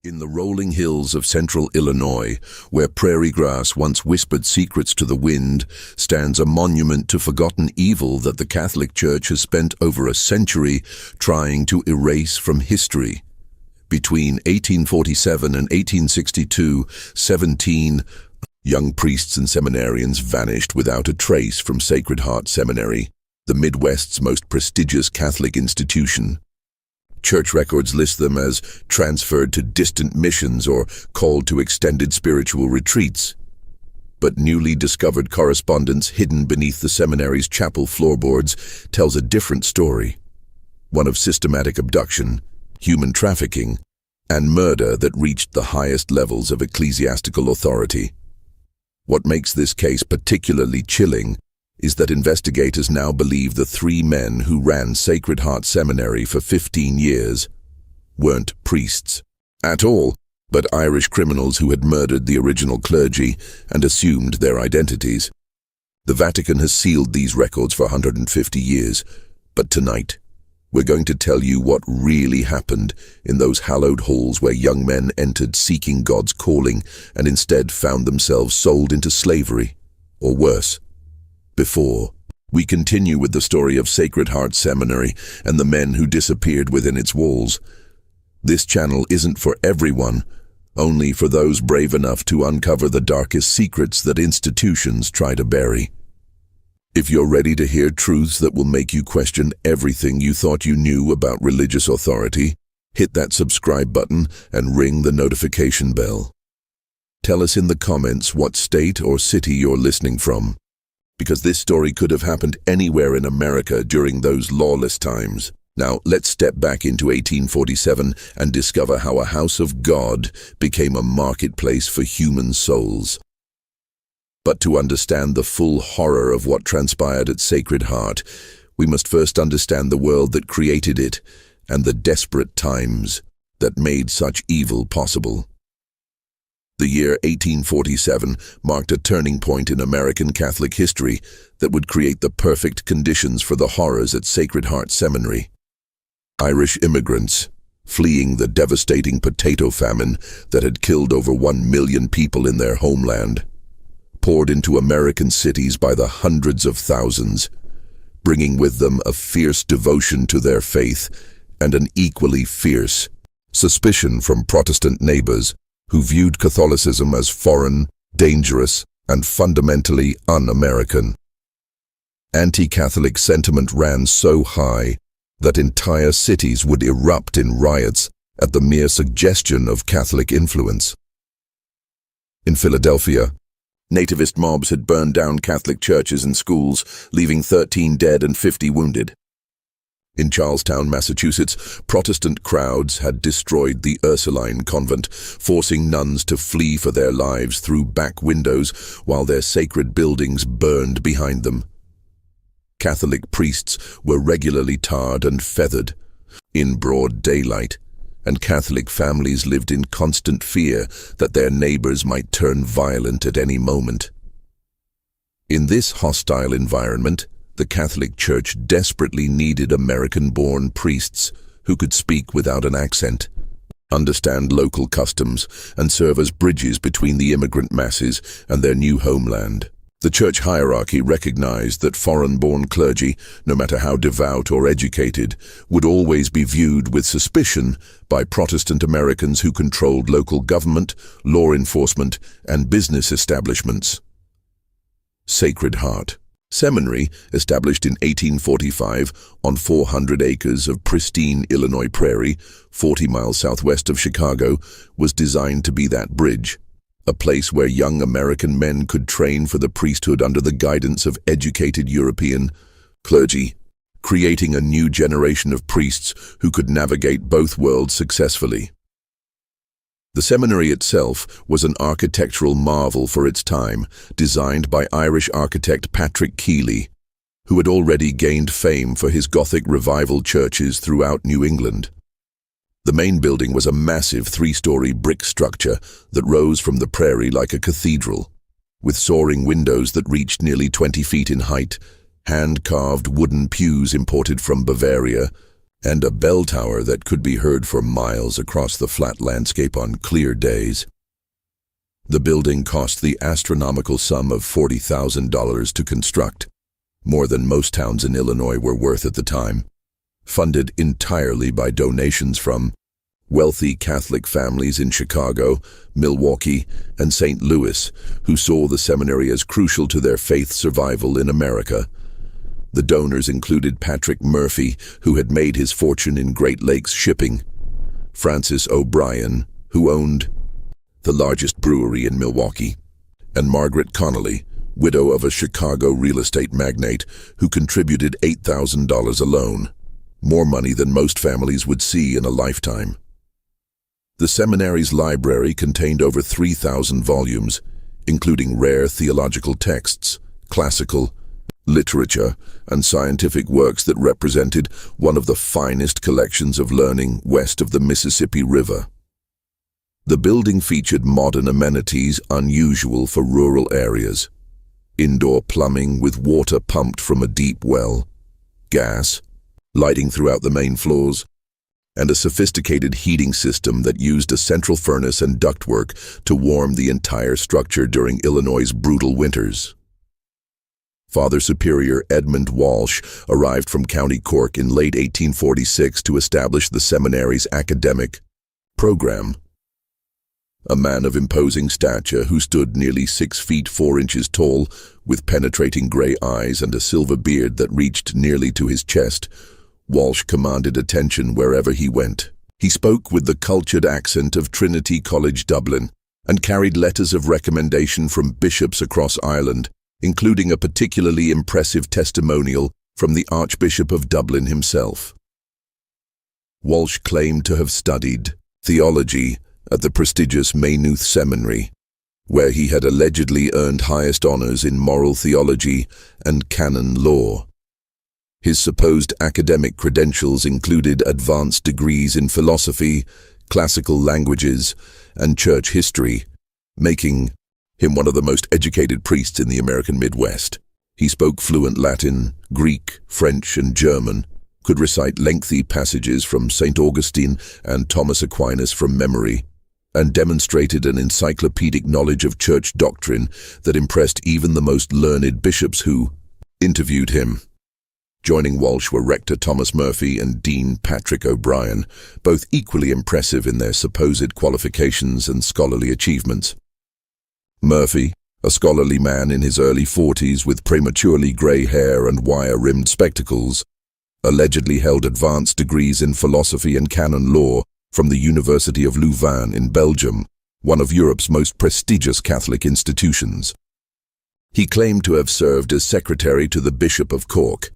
In the rolling hills of central Illinois, where prairie grass once whispered secrets to the wind, stands a monument to forgotten evil that the Catholic Church has spent over a century trying to erase from history. Between 1847 and 1862, 17 young priests and seminarians vanished without a trace from Sacred Heart Seminary, the Midwest's most prestigious Catholic institution. Church records list them as transferred to distant missions or called to extended spiritual retreats. But newly discovered correspondence hidden beneath the seminary's chapel floorboards tells a different story, one of systematic abduction, human trafficking, and murder that reached the highest levels of ecclesiastical authority. What makes this case particularly chilling is that investigators now believe the three men who ran Sacred Heart Seminary for 15 years weren't priests at all, but Irish criminals who had murdered the original clergy and assumed their identities. The Vatican has sealed these records for 150 years, but tonight we're going to tell you what really happened in those hallowed halls where young men entered seeking God's calling and instead found themselves sold into slavery, or worse. Before we continue with the story of Sacred Heart Seminary and the men who disappeared within its walls, this channel isn't for everyone, only for those brave enough to uncover the darkest secrets that institutions try to bury. If you're ready to hear truths that will make you question everything you thought you knew about religious authority, hit that subscribe button and ring the notification bell. Tell us in the comments what state or city you're listening from, because this story could have happened anywhere in America during those lawless times. Now, let's step back into 1847 and discover how a house of God became a marketplace for human souls. But to understand the full horror of what transpired at Sacred Heart, we must first understand the world that created it and the desperate times that made such evil possible. The year 1847 marked a turning point in American Catholic history that would create the perfect conditions for the horrors at Sacred Heart Seminary. Irish immigrants, fleeing the devastating potato famine that had killed over 1 million people in their homeland, poured into American cities by the hundreds of thousands, bringing with them a fierce devotion to their faith and an equally fierce suspicion from Protestant neighbors who viewed Catholicism as foreign, dangerous, and fundamentally un-American. Anti-Catholic sentiment ran so high that entire cities would erupt in riots at the mere suggestion of Catholic influence. In Philadelphia, nativist mobs had burned down Catholic churches and schools, leaving 13 dead and 50 wounded. In Charlestown, Massachusetts, Protestant crowds had destroyed the Ursuline convent, forcing nuns to flee for their lives through back windows while their sacred buildings burned behind them. Catholic priests were regularly tarred and feathered in broad daylight, and Catholic families lived in constant fear that their neighbors might turn violent at any moment. In this hostile environment, the Catholic Church desperately needed American-born priests who could speak without an accent, understand local customs, and serve as bridges between the immigrant masses and their new homeland. The church hierarchy recognized that foreign-born clergy, no matter how devout or educated, would always be viewed with suspicion by Protestant Americans who controlled local government, law enforcement, and business establishments. Sacred Heart Seminary, established in 1845 on 400 acres of pristine Illinois prairie, 40 miles southwest of Chicago, was designed to be that bridge, a place where young American men could train for the priesthood under the guidance of educated European clergy, creating a new generation of priests who could navigate both worlds successfully. The seminary itself was an architectural marvel for its time, designed by Irish architect Patrick Keeley, who had already gained fame for his Gothic revival churches throughout New England. The main building was a massive 3-story brick structure that rose from the prairie like a cathedral, with soaring windows that reached nearly 20 feet in height, hand-carved wooden pews imported from Bavaria, and a bell tower that could be heard for miles across the flat landscape on clear days. The building cost the astronomical sum of $40,000 to construct, more than most towns in Illinois were worth at the time, funded entirely by donations from wealthy Catholic families in Chicago, Milwaukee, and St. Louis, who saw the seminary as crucial to their faith survival in America. The donors included Patrick Murphy, who had made his fortune in Great Lakes shipping, Francis O'Brien, who owned the largest brewery in Milwaukee, and Margaret Connolly, widow of a Chicago real estate magnate, who contributed $8,000 alone, more money than most families would see in a lifetime. The seminary's library contained over 3,000 volumes, including rare theological texts, classical, literature, and scientific works that represented one of the finest collections of learning west of the Mississippi River. The building featured modern amenities unusual for rural areas: indoor plumbing with water pumped from a deep well, gas, lighting throughout the main floors, and a sophisticated heating system that used a central furnace and ductwork to warm the entire structure during Illinois' brutal winters. Father Superior Edmund Walsh arrived from County Cork in late 1846 to establish the seminary's academic program. A man of imposing stature who stood nearly 6 feet 4 inches tall, with penetrating gray eyes and a silver beard that reached nearly to his chest, Walsh commanded attention wherever he went. He spoke with the cultured accent of Trinity College Dublin and carried letters of recommendation from bishops across Ireland, including a particularly impressive testimonial from the Archbishop of Dublin himself. Walsh claimed to have studied theology at the prestigious Maynooth Seminary, where he had allegedly earned highest honors in moral theology and canon law. His supposed academic credentials included advanced degrees in philosophy, classical languages, and church history, making him one of the most educated priests in the American Midwest. He spoke fluent Latin, Greek, French, and German, could recite lengthy passages from St. Augustine and Thomas Aquinas from memory, and demonstrated an encyclopedic knowledge of church doctrine that impressed even the most learned bishops who interviewed him. Joining Walsh were Rector Thomas Murphy and Dean Patrick O'Brien, both equally impressive in their supposed qualifications and scholarly achievements. Murphy, a scholarly man in his early 40s with prematurely gray hair and wire-rimmed spectacles, allegedly held advanced degrees in philosophy and canon law from the University of Louvain in Belgium, one of Europe's most prestigious Catholic institutions. He claimed to have served as secretary to the Bishop of Cork,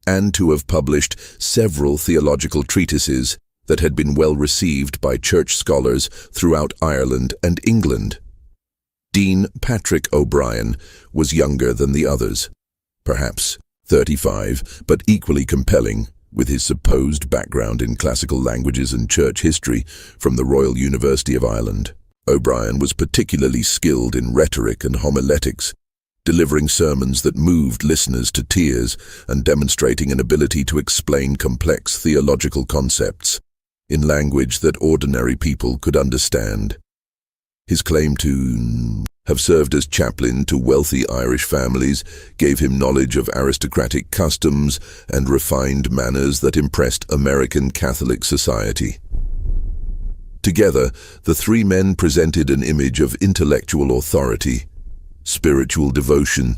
and to have published several theological treatises that had been well received by church scholars throughout Ireland and England. Dean Patrick O'Brien was younger than the others, perhaps 35, but equally compelling, with his supposed background in classical languages and church history from the Royal University of Ireland. O'Brien was particularly skilled in rhetoric and homiletics, delivering sermons that moved listeners to tears and demonstrating an ability to explain complex theological concepts in language that ordinary people could understand. His claim to have served as chaplain to wealthy Irish families gave him knowledge of aristocratic customs and refined manners that impressed American Catholic society. Together, the three men presented an image of intellectual authority, spiritual devotion,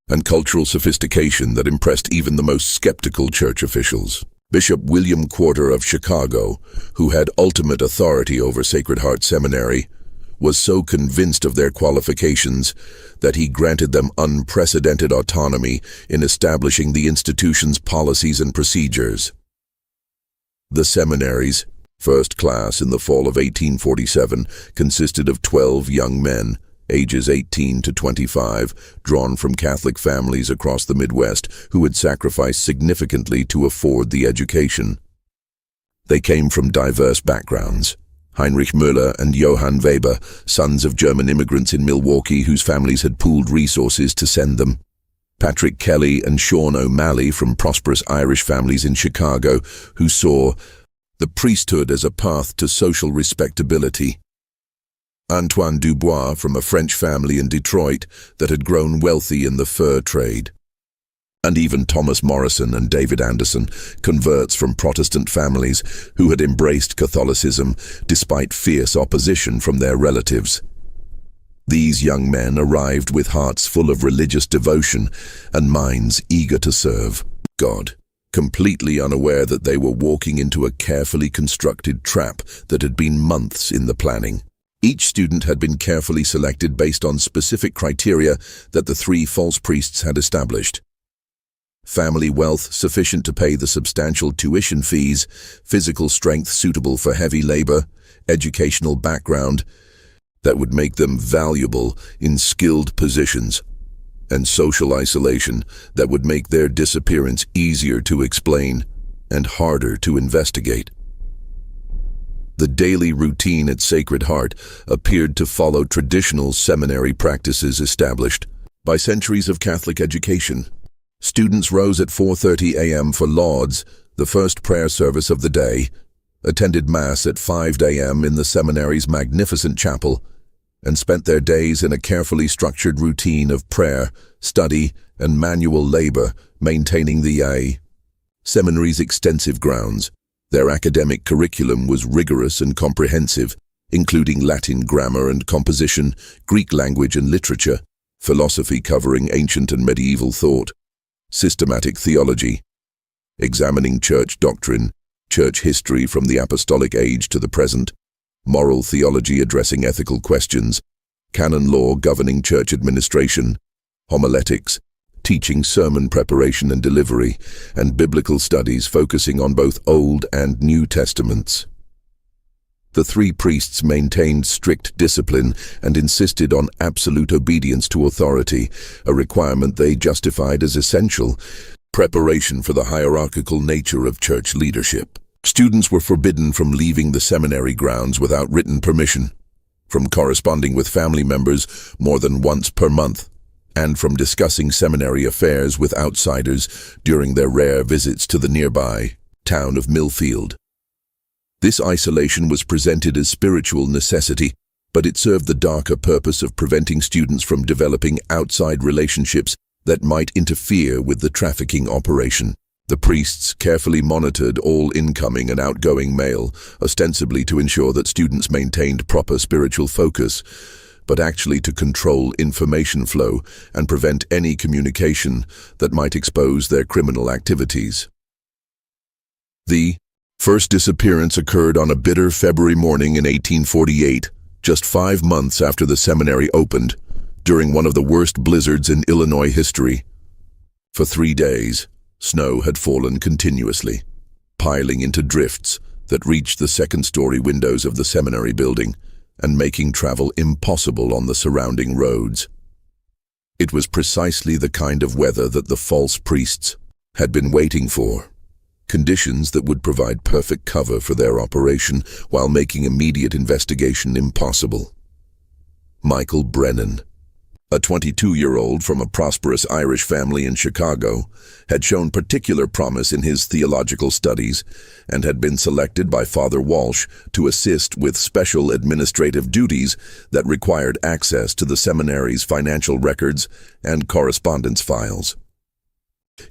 and cultural sophistication that impressed even the most skeptical church officials. Bishop William Quarter of Chicago, who had ultimate authority over Sacred Heart Seminary, was so convinced of their qualifications that he granted them unprecedented autonomy in establishing the institution's policies and procedures. The seminary's first class in the fall of 1847 consisted of 12 young men, ages 18 to 25, drawn from Catholic families across the Midwest who had sacrificed significantly to afford the education. They came from diverse backgrounds. Heinrich Müller and Johann Weber, sons of German immigrants in Milwaukee whose families had pooled resources to send them. Patrick Kelly and Sean O'Malley from prosperous Irish families in Chicago who saw the priesthood as a path to social respectability. Antoine Dubois from a French family in Detroit that had grown wealthy in the fur trade. And even Thomas Morrison and David Anderson, converts from Protestant families who had embraced Catholicism despite fierce opposition from their relatives. These young men arrived with hearts full of religious devotion and minds eager to serve God, completely unaware that they were walking into a carefully constructed trap that had been months in the planning. Each student had been carefully selected based on specific criteria that the three false priests had established. Family wealth sufficient to pay the substantial tuition fees, physical strength suitable for heavy labor, educational background that would make them valuable in skilled positions, and social isolation that would make their disappearance easier to explain and harder to investigate. The daily routine at Sacred Heart appeared to follow traditional seminary practices established by centuries of Catholic education. Students rose at 4:30 a.m. for lauds, the first prayer service of the day, attended Mass at 5 a.m. in the seminary's magnificent chapel, and spent their days in a carefully structured routine of prayer, study, and manual labor, maintaining the seminary's extensive grounds. Their academic curriculum was rigorous and comprehensive, including Latin grammar and composition, Greek language and literature, philosophy covering ancient and medieval thought, systematic theology, examining church doctrine, church history from the apostolic age to the present, moral theology addressing ethical questions, canon law governing church administration, homiletics, teaching sermon preparation and delivery, and biblical studies focusing on both Old and New Testaments. The three priests maintained strict discipline and insisted on absolute obedience to authority, a requirement they justified as essential preparation for the hierarchical nature of church leadership. Students were forbidden from leaving the seminary grounds without written permission, from corresponding with family members more than once per month, and from discussing seminary affairs with outsiders during their rare visits to the nearby town of Millfield. This isolation was presented as spiritual necessity, but it served the darker purpose of preventing students from developing outside relationships that might interfere with the trafficking operation. The priests carefully monitored all incoming and outgoing mail, ostensibly to ensure that students maintained proper spiritual focus, but actually to control information flow and prevent any communication that might expose their criminal activities. The first disappearance occurred on a bitter February morning in 1848, just 5 months after the seminary opened, during one of the worst blizzards in Illinois history. For 3 days, snow had fallen continuously, piling into drifts that reached the second-story windows of the seminary building and making travel impossible on the surrounding roads. It was precisely the kind of weather that the false priests had been waiting for, conditions that would provide perfect cover for their operation while making immediate investigation impossible. Michael Brennan, a 22-year-old from a prosperous Irish family in Chicago, had shown particular promise in his theological studies and had been selected by Father Walsh to assist with special administrative duties that required access to the seminary's financial records and correspondence files.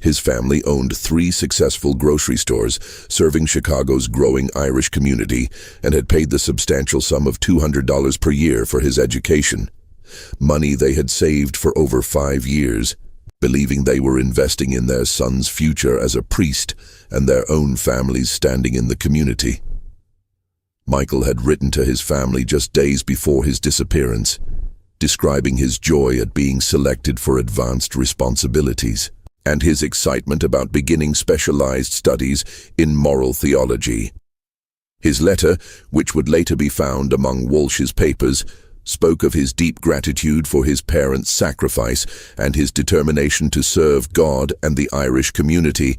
His family owned 3 successful grocery stores serving Chicago's growing Irish community and had paid the substantial sum of $200 per year for his education, money they had saved for over 5 years, believing they were investing in their son's future as a priest and their own family's standing in the community. Michael had written to his family just days before his disappearance, describing his joy at being selected for advanced responsibilities and his excitement about beginning specialized studies in moral theology. His letter, which would later be found among Walsh's papers, spoke of his deep gratitude for his parents' sacrifice and his determination to serve God and the Irish community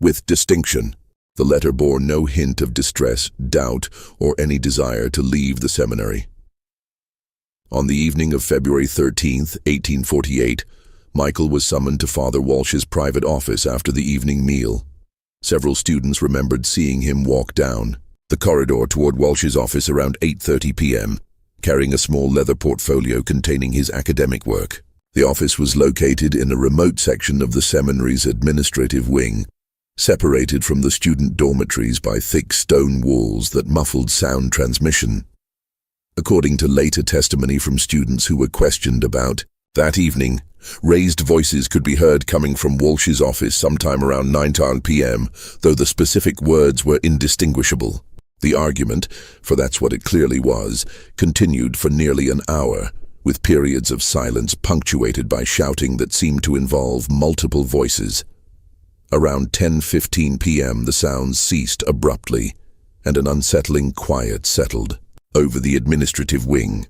with distinction. The letter bore no hint of distress, doubt, or any desire to leave the seminary. On the evening of February 13, 1848, Michael was summoned to Father Walsh's private office after the evening meal. Several students remembered seeing him walk down the corridor toward Walsh's office around 8:30 p.m., carrying a small leather portfolio containing his academic work. The office was located in a remote section of the seminary's administrative wing, separated from the student dormitories by thick stone walls that muffled sound transmission. According to later testimony from students who were questioned about that evening, raised voices could be heard coming from Walsh's office sometime around 9 p.m., though the specific words were indistinguishable. The argument, for that's what it clearly was, continued for nearly an hour, with periods of silence punctuated by shouting that seemed to involve multiple voices. Around 10:15 p.m. the sounds ceased abruptly, and an unsettling quiet settled over the administrative wing.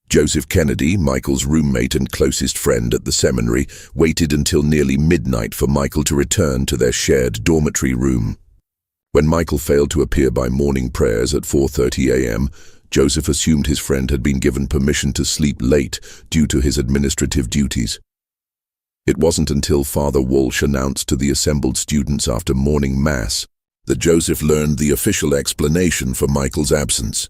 Joseph Kennedy, Michael's roommate and closest friend at the seminary, waited until nearly midnight for Michael to return to their shared dormitory room. When Michael failed to appear by morning prayers at 4:30 a.m., Joseph assumed his friend had been given permission to sleep late due to his administrative duties. It wasn't until Father Walsh announced to the assembled students after morning mass that Joseph learned the official explanation for Michael's absence.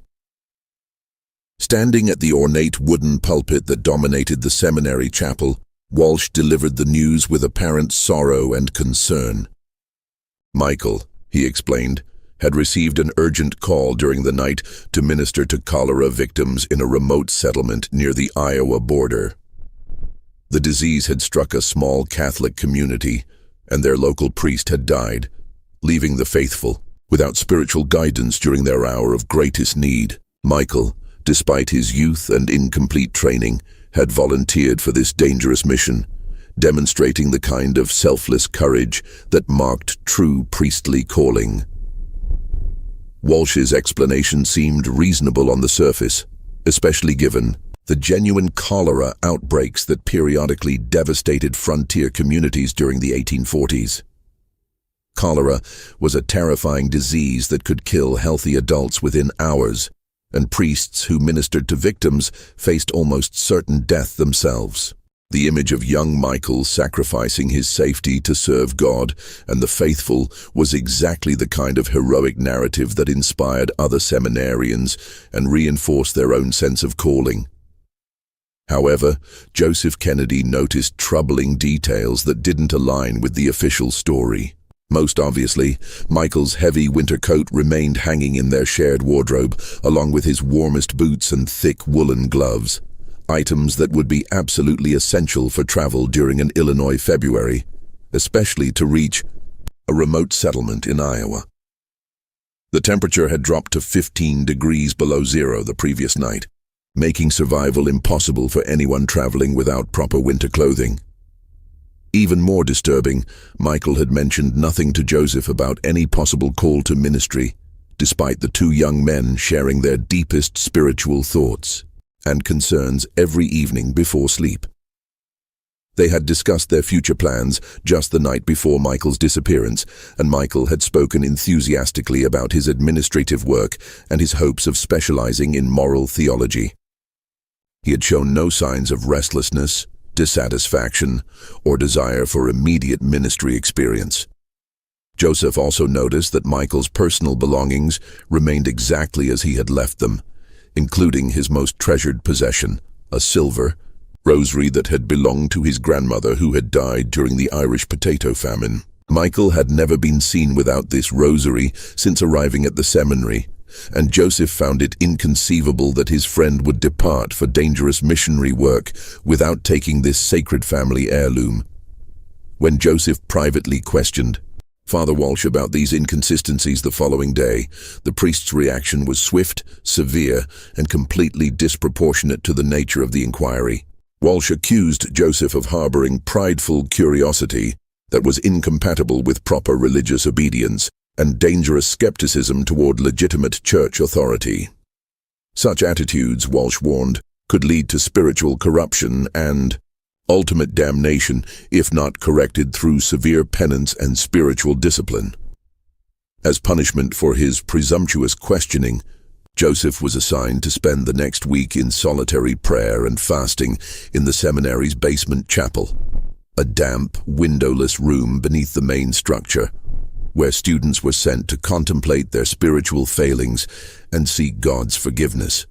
Standing at the ornate wooden pulpit that dominated the seminary chapel, Walsh delivered the news with apparent sorrow and concern. Michael, he explained, had received an urgent call during the night to minister to cholera victims in a remote settlement near the Iowa border. The disease had struck a small Catholic community, and their local priest had died, leaving the faithful without spiritual guidance during their hour of greatest need. Michael, despite his youth and incomplete training, had volunteered for this dangerous mission, demonstrating the kind of selfless courage that marked true priestly calling. Walsh's explanation seemed reasonable on the surface, especially given the genuine cholera outbreaks that periodically devastated frontier communities during the 1840s. Cholera was a terrifying disease that could kill healthy adults within hours, and priests who ministered to victims faced almost certain death themselves. The image of young Michael sacrificing his safety to serve God and the faithful was exactly the kind of heroic narrative that inspired other seminarians and reinforced their own sense of calling. However, Joseph Kennedy noticed troubling details that didn't align with the official story. Most obviously, Michael's heavy winter coat remained hanging in their shared wardrobe, along with his warmest boots and thick woolen gloves, items that would be absolutely essential for travel during an Illinois February, especially to reach a remote settlement in Iowa. The temperature had dropped to 15 degrees below zero the previous night, making survival impossible for anyone traveling without proper winter clothing. Even more disturbing, Michael had mentioned nothing to Joseph about any possible call to ministry, despite the two young men sharing their deepest spiritual thoughts and concerns every evening before sleep. They had discussed their future plans just the night before Michael's disappearance, and Michael had spoken enthusiastically about his administrative work and his hopes of specializing in moral theology. He had shown no signs of restlessness, dissatisfaction, or desire for immediate ministry experience. Joseph also noticed that Michael's personal belongings remained exactly as he had left them, including his most treasured possession, a silver rosary that had belonged to his grandmother who had died during the Irish potato famine. Michael had never been seen without this rosary since arriving at the seminary, and Joseph found it inconceivable that his friend would depart for dangerous missionary work without taking this sacred family heirloom. When Joseph privately questioned Father Walsh about these inconsistencies the following day, the priest's reaction was swift, severe, and completely disproportionate to the nature of the inquiry. Walsh accused Joseph of harboring prideful curiosity that was incompatible with proper religious obedience and dangerous skepticism toward legitimate church authority. Such attitudes, Walsh warned, could lead to spiritual corruption and ultimate damnation if not corrected through severe penance and spiritual discipline. As punishment for his presumptuous questioning, Joseph was assigned to spend the next week in solitary prayer and fasting in the seminary's basement chapel. a damp, windowless room beneath the main structure, where students were sent to contemplate their spiritual failings and seek God's forgiveness.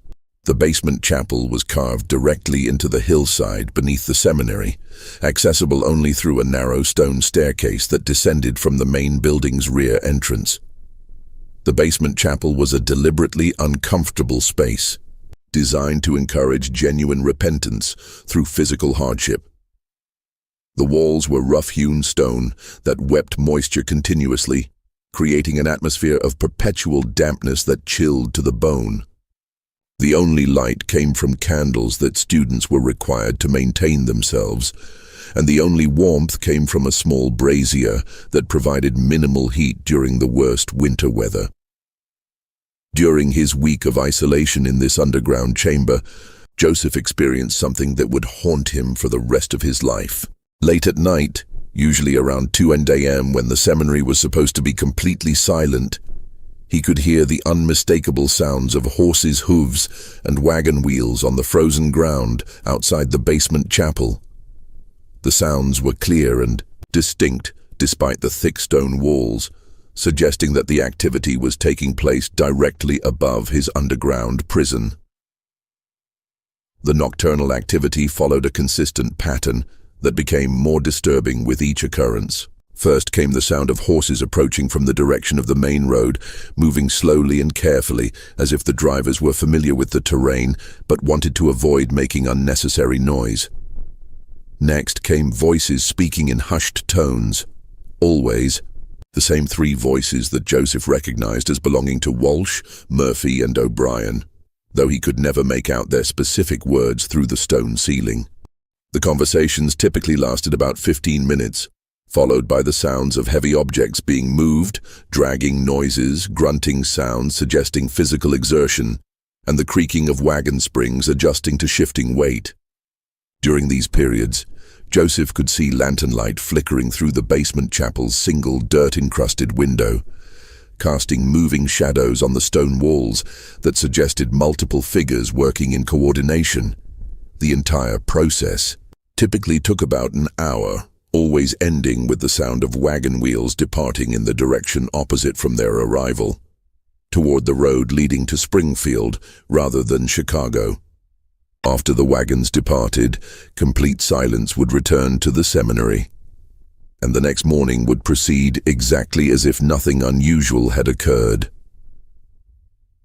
The basement chapel was carved directly into the hillside beneath the seminary, accessible only through a narrow stone staircase that descended from the main building's rear entrance. The basement chapel was a deliberately uncomfortable space, designed to encourage genuine repentance through physical hardship. The walls were rough-hewn stone that wept moisture continuously, creating an atmosphere of perpetual dampness that chilled to the bone. The only light came from candles that students were required to maintain themselves, and the only warmth came from a small brazier that provided minimal heat during the worst winter weather. During his week of isolation in this underground chamber, Joseph experienced something that would haunt him for the rest of his life. Late at night, usually around 2 a.m. when the seminary was supposed to be completely silent, he could hear the unmistakable sounds of horses' hooves and wagon wheels on the frozen ground outside the basement chapel. The sounds were clear and distinct despite the thick stone walls, suggesting that the activity was taking place directly above his underground prison. The nocturnal activity followed a consistent pattern that became more disturbing with each occurrence. First came the sound of horses approaching from the direction of the main road, moving slowly and carefully, as if the drivers were familiar with the terrain but wanted to avoid making unnecessary noise. Next came voices speaking in hushed tones. Always the same 3 voices that Joseph recognized as belonging to Walsh, Murphy, and O'Brien, though he could never make out their specific words through the stone ceiling. The conversations typically lasted about 15 minutes, followed by the sounds of heavy objects being moved, dragging noises, grunting sounds suggesting physical exertion, and the creaking of wagon springs adjusting to shifting weight. During these periods, Joseph could see lantern light flickering through the basement chapel's single dirt-encrusted window, casting moving shadows on the stone walls that suggested multiple figures working in coordination. The entire process typically took about an hour, always ending with the sound of wagon wheels departing in the direction opposite from their arrival, toward the road leading to Springfield rather than Chicago. After the wagons departed, complete silence would return to the seminary, and the next morning would proceed exactly as if nothing unusual had occurred.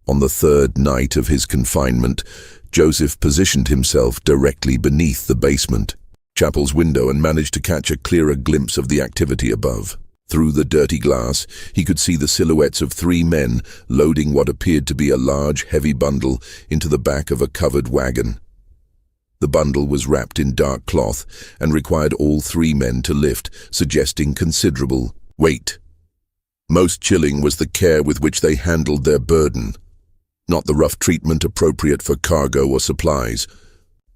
On the 3rd night of his confinement, Joseph positioned himself directly beneath the basement chapel's window and managed to catch a clearer glimpse of the activity above. Through the dirty glass, he could see the silhouettes of 3 men loading what appeared to be a large, heavy bundle into the back of a covered wagon. The bundle was wrapped in dark cloth and required all 3 men to lift, suggesting considerable weight. Most chilling was the care with which they handled their burden. Not the rough treatment appropriate for cargo or supplies,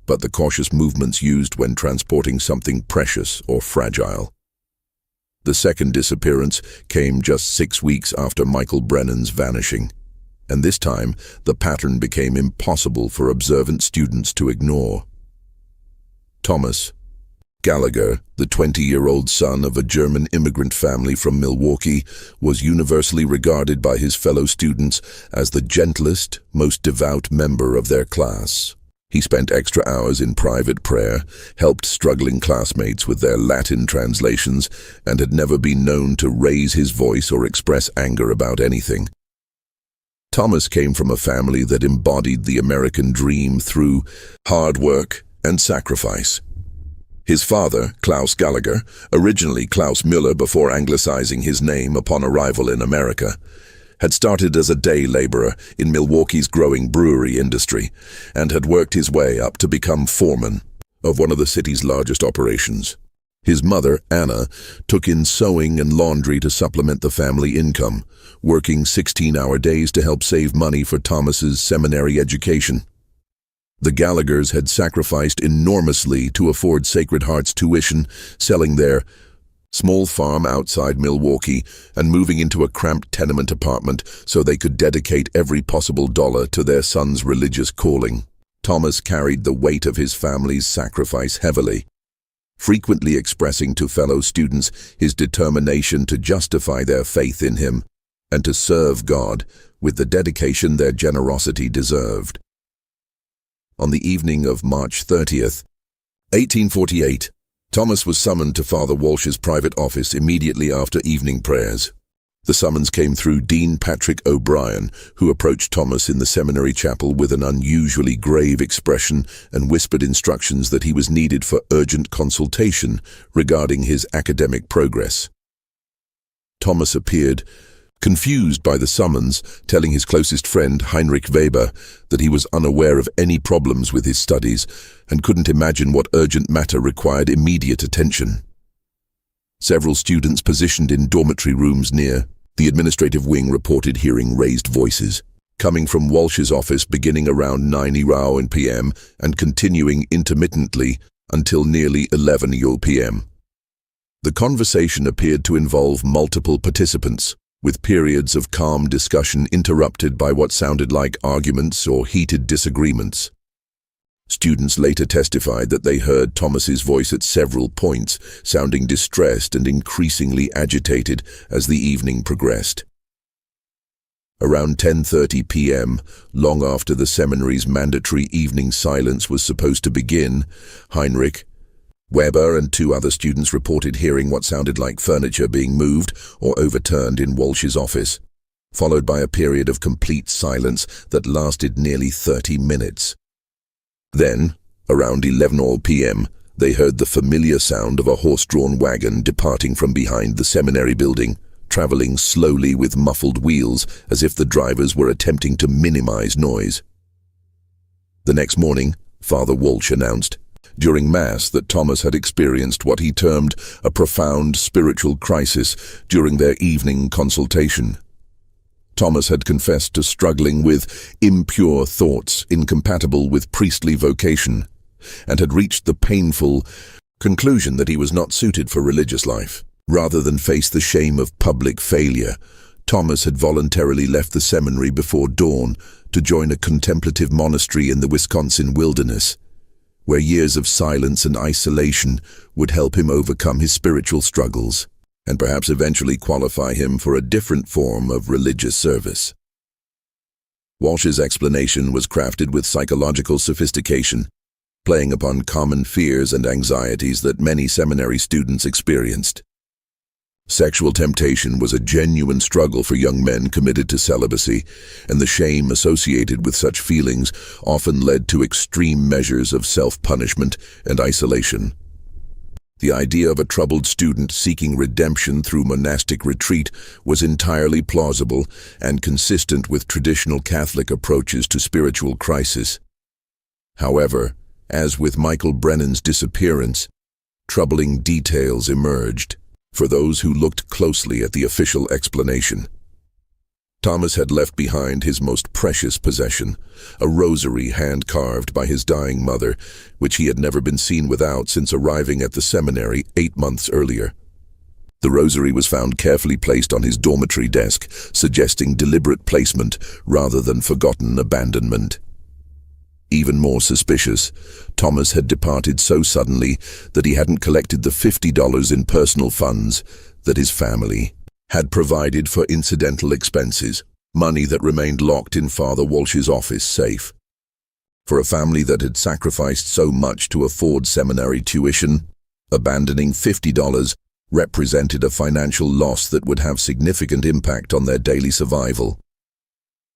but the cautious movements used when transporting something precious or fragile. The second disappearance came just 6 weeks after Michael Brennan's vanishing, and this time the pattern became impossible for observant students to ignore. Thomas Gallagher, the 20-year-old son of a German immigrant family from Milwaukee, was universally regarded by his fellow students as the gentlest, most devout member of their class. He spent extra hours in private prayer, helped struggling classmates with their Latin translations, and had never been known to raise his voice or express anger about anything. Thomas came from a family that embodied the American dream through hard work and sacrifice. His father, Klaus Gallagher, originally Klaus Müller before anglicizing his name upon arrival in America, had started as a day laborer in Milwaukee's growing brewery industry and had worked his way up to become foreman of one of the city's largest operations. His mother, Anna, took in sewing and laundry to supplement the family income, working 16-hour days to help save money for Thomas's seminary education. The Gallaghers had sacrificed enormously to afford Sacred Heart's tuition, selling their small farm outside Milwaukee and moving into a cramped tenement apartment so they could dedicate every possible dollar to their son's religious calling. Thomas carried the weight of his family's sacrifice heavily. frequently expressing to fellow students his determination to justify their faith in him and to serve God with the dedication their generosity deserved. On the evening of March 30th, 1848, Thomas was summoned to Father Walsh's private office immediately after evening prayers. The summons came through Dean Patrick O'Brien, who approached Thomas in the seminary chapel with an unusually grave expression and whispered instructions that he was needed for urgent consultation regarding his academic progress. Thomas appeared confused by the summons, telling his closest friend, Heinrich Weber, that he was unaware of any problems with his studies and couldn't imagine what urgent matter required immediate attention. Several students positioned in dormitory rooms near the administrative wing reported hearing raised voices, coming from Walsh's office beginning around 9 p.m. and continuing intermittently until nearly 11 p.m. The conversation appeared to involve multiple participants, with periods of calm discussion interrupted by what sounded like arguments or heated disagreements. Students later testified that they heard Thomas's voice at several points, sounding distressed and increasingly agitated as the evening progressed. Around 10:30 p.m., long after the seminary's mandatory evening silence was supposed to begin, Heinrich, Weber and 2 other students reported hearing what sounded like furniture being moved or overturned in Walsh's office, followed by a period of complete silence that lasted nearly 30 minutes. Then, around 11 p.m., they heard the familiar sound of a horse-drawn wagon departing from behind the seminary building, traveling slowly with muffled wheels as if the drivers were attempting to minimize noise. The next morning, Father Walsh announced, during Mass, that Thomas had experienced what he termed a profound spiritual crisis during their evening consultation. Thomas had confessed to struggling with impure thoughts incompatible with priestly vocation, and had reached the painful conclusion that he was not suited for religious life. Rather than face the shame of public failure, Thomas had voluntarily left the seminary before dawn to join a contemplative monastery in the Wisconsin wilderness, where years of silence and isolation would help him overcome his spiritual struggles, and perhaps eventually qualify him for a different form of religious service. Walsh's explanation was crafted with psychological sophistication, playing upon common fears and anxieties that many seminary students experienced. Sexual temptation was a genuine struggle for young men committed to celibacy, and the shame associated with such feelings often led to extreme measures of self-punishment and isolation. The idea of a troubled student seeking redemption through monastic retreat was entirely plausible and consistent with traditional Catholic approaches to spiritual crisis. However, as with Michael Brennan's disappearance, troubling details emerged for those who looked closely at the official explanation. Thomas had left behind his most precious possession, a rosary hand-carved by his dying mother, which he had never been seen without since arriving at the seminary 8 months earlier. The rosary was found carefully placed on his dormitory desk, suggesting deliberate placement rather than forgotten abandonment. Even more suspicious, Thomas had departed so suddenly that he hadn't collected the $50 in personal funds that his family had provided for incidental expenses, money that remained locked in Father Walsh's office safe. For a family that had sacrificed so much to afford seminary tuition, abandoning $50 represented a financial loss that would have significant impact on their daily survival.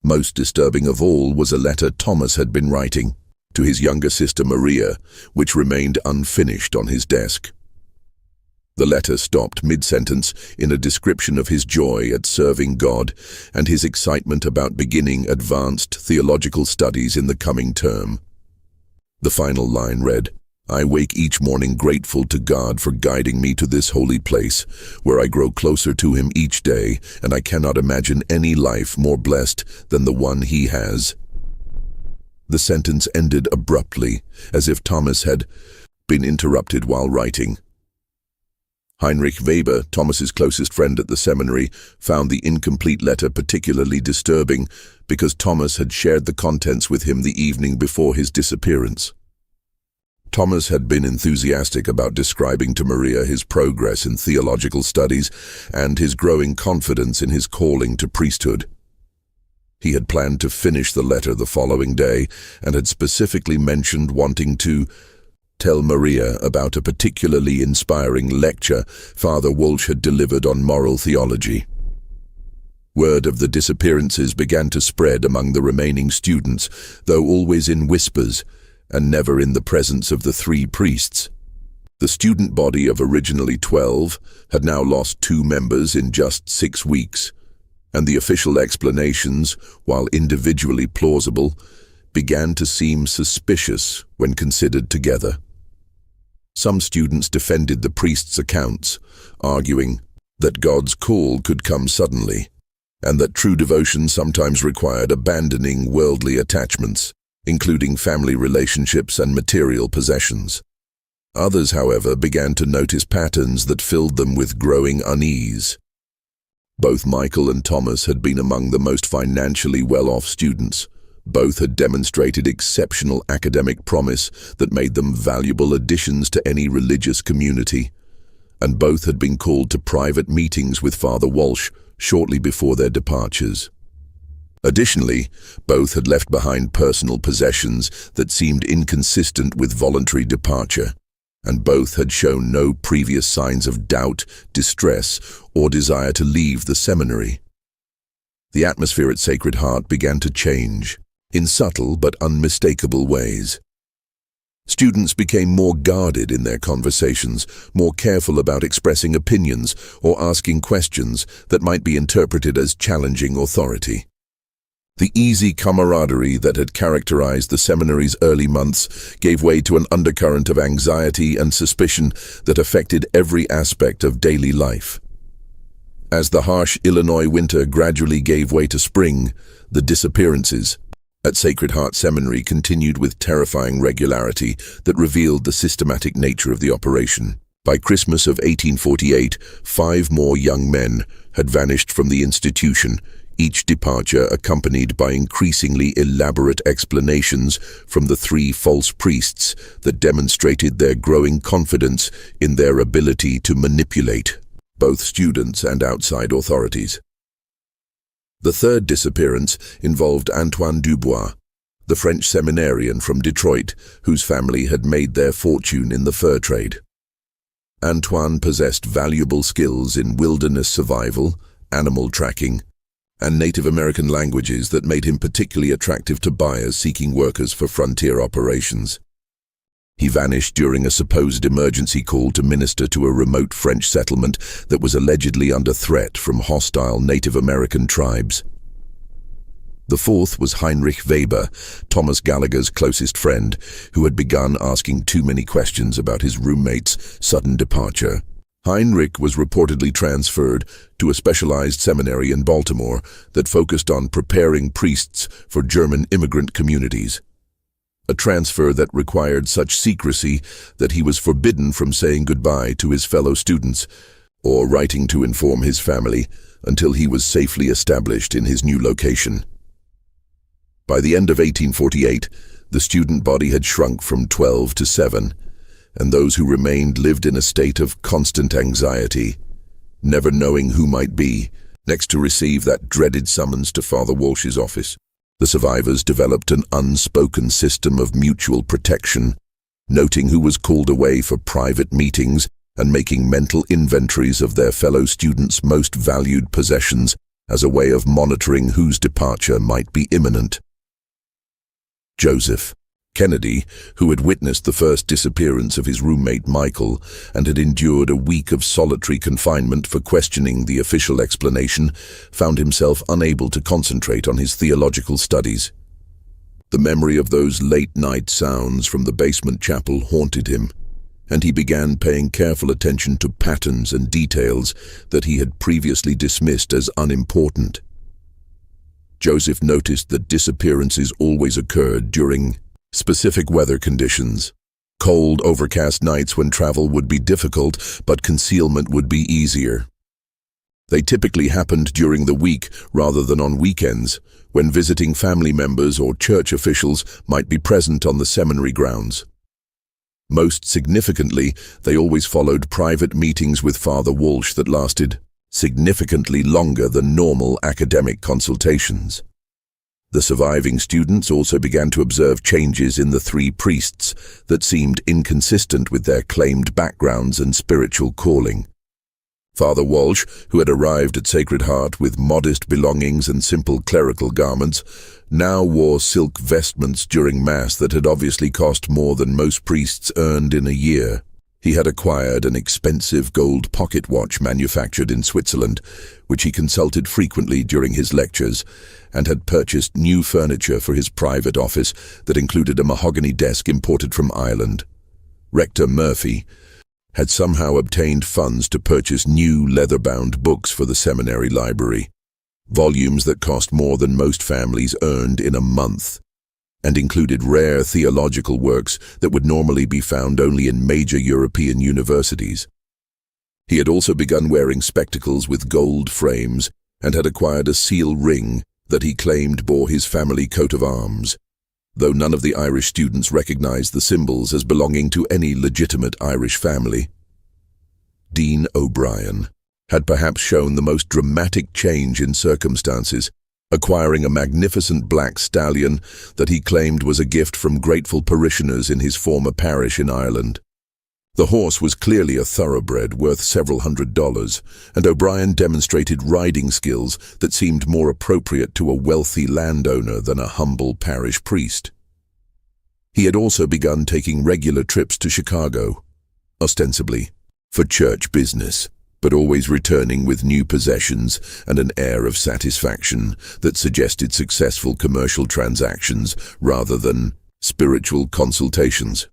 Most disturbing of all was a letter Thomas had been writing to his younger sister Maria, which remained unfinished on his desk. The letter stopped mid-sentence in a description of his joy at serving God and his excitement about beginning advanced theological studies in the coming term. The final line read, "I wake each morning grateful to God for guiding me to this holy place, where I grow closer to Him each day, and I cannot imagine any life more blessed than the one He has." The sentence ended abruptly, as if Thomas had been interrupted while writing. Heinrich Weber, Thomas's closest friend at the seminary, found the incomplete letter particularly disturbing because Thomas had shared the contents with him the evening before his disappearance. Thomas had been enthusiastic about describing to Maria his progress in theological studies and his growing confidence in his calling to priesthood. He had planned to finish the letter the following day and had specifically mentioned wanting to tell Maria about a particularly inspiring lecture Father Walsh had delivered on moral theology. Word of the disappearances began to spread among the remaining students, though always in whispers, and never in the presence of the three priests. The student body of originally 12 had now lost 2 members in just 6 weeks, and the official explanations, while individually plausible, began to seem suspicious when considered together. Some students defended the priests' accounts, arguing that God's call could come suddenly, and that true devotion sometimes required abandoning worldly attachments, including family relationships and material possessions. Others, however, began to notice patterns that filled them with growing unease. Both Michael and Thomas had been among the most financially well-off students. Both had demonstrated exceptional academic promise that made them valuable additions to any religious community. And both had been called to private meetings with Father Walsh shortly before their departures. Additionally, both had left behind personal possessions that seemed inconsistent with voluntary departure, and both had shown no previous signs of doubt, distress, or desire to leave the seminary. The atmosphere at Sacred Heart began to change, in subtle but unmistakable ways. Students became more guarded in their conversations, more careful about expressing opinions or asking questions that might be interpreted as challenging authority. The easy camaraderie that had characterized the seminary's early months gave way to an undercurrent of anxiety and suspicion that affected every aspect of daily life. As the harsh Illinois winter gradually gave way to spring, the disappearances at Sacred Heart Seminary continued with terrifying regularity that revealed the systematic nature of the operation. By Christmas of 1848, 5 more young men had vanished from the institution, each departure accompanied by increasingly elaborate explanations from the 3 false priests that demonstrated their growing confidence in their ability to manipulate both students and outside authorities. The third disappearance involved Antoine Dubois, the French seminarian from Detroit, whose family had made their fortune in the fur trade. Antoine possessed valuable skills in wilderness survival, animal tracking, and Native American languages that made him particularly attractive to buyers seeking workers for frontier operations. He vanished during a supposed emergency call to minister to a remote French settlement that was allegedly under threat from hostile Native American tribes. The fourth was Heinrich Weber, Thomas Gallagher's closest friend, who had begun asking too many questions about his roommate's sudden departure. Heinrich was reportedly transferred to a specialized seminary in Baltimore that focused on preparing priests for German immigrant communities. A transfer that required such secrecy that he was forbidden from saying goodbye to his fellow students or writing to inform his family until he was safely established in his new location. By the end of 1848, the student body had shrunk from 12 to 7, and those who remained lived in a state of constant anxiety, never knowing who might be next to receive that dreaded summons to Father Walsh's office. The survivors developed an unspoken system of mutual protection, noting who was called away for private meetings and making mental inventories of their fellow students' most valued possessions as a way of monitoring whose departure might be imminent. Joseph Kennedy, who had witnessed the first disappearance of his roommate Michael and had endured a week of solitary confinement for questioning the official explanation, found himself unable to concentrate on his theological studies. The memory of those late-night sounds from the basement chapel haunted him, and he began paying careful attention to patterns and details that he had previously dismissed as unimportant. Joseph noticed that disappearances always occurred during specific weather conditions. Cold, overcast nights when travel would be difficult, but concealment would be easier. They typically happened during the week rather than on weekends, when visiting family members or church officials might be present on the seminary grounds. Most significantly, they always followed private meetings with Father Walsh that lasted significantly longer than normal academic consultations. The surviving students also began to observe changes in the three priests that seemed inconsistent with their claimed backgrounds and spiritual calling. Father Walsh, who had arrived at Sacred Heart with modest belongings and simple clerical garments, now wore silk vestments during Mass that had obviously cost more than most priests earned in a year. He had acquired an expensive gold pocket watch manufactured in Switzerland, which he consulted frequently during his lectures, and had purchased new furniture for his private office that included a mahogany desk imported from Ireland. Rector Murphy had somehow obtained funds to purchase new leather-bound books for the seminary library, volumes that cost more than most families earned in a month, and included rare theological works that would normally be found only in major European universities. He had also begun wearing spectacles with gold frames and had acquired a seal ring that he claimed bore his family coat of arms, though none of the Irish students recognized the symbols as belonging to any legitimate Irish family. Dean O'Brien had perhaps shown the most dramatic change in circumstances, acquiring a magnificent black stallion that he claimed was a gift from grateful parishioners in his former parish in Ireland. The horse was clearly a thoroughbred worth several $100s, and O'Brien demonstrated riding skills that seemed more appropriate to a wealthy landowner than a humble parish priest. He had also begun taking regular trips to Chicago, ostensibly for church business, but always returning with new possessions and an air of satisfaction that suggested successful commercial transactions rather than spiritual consultations.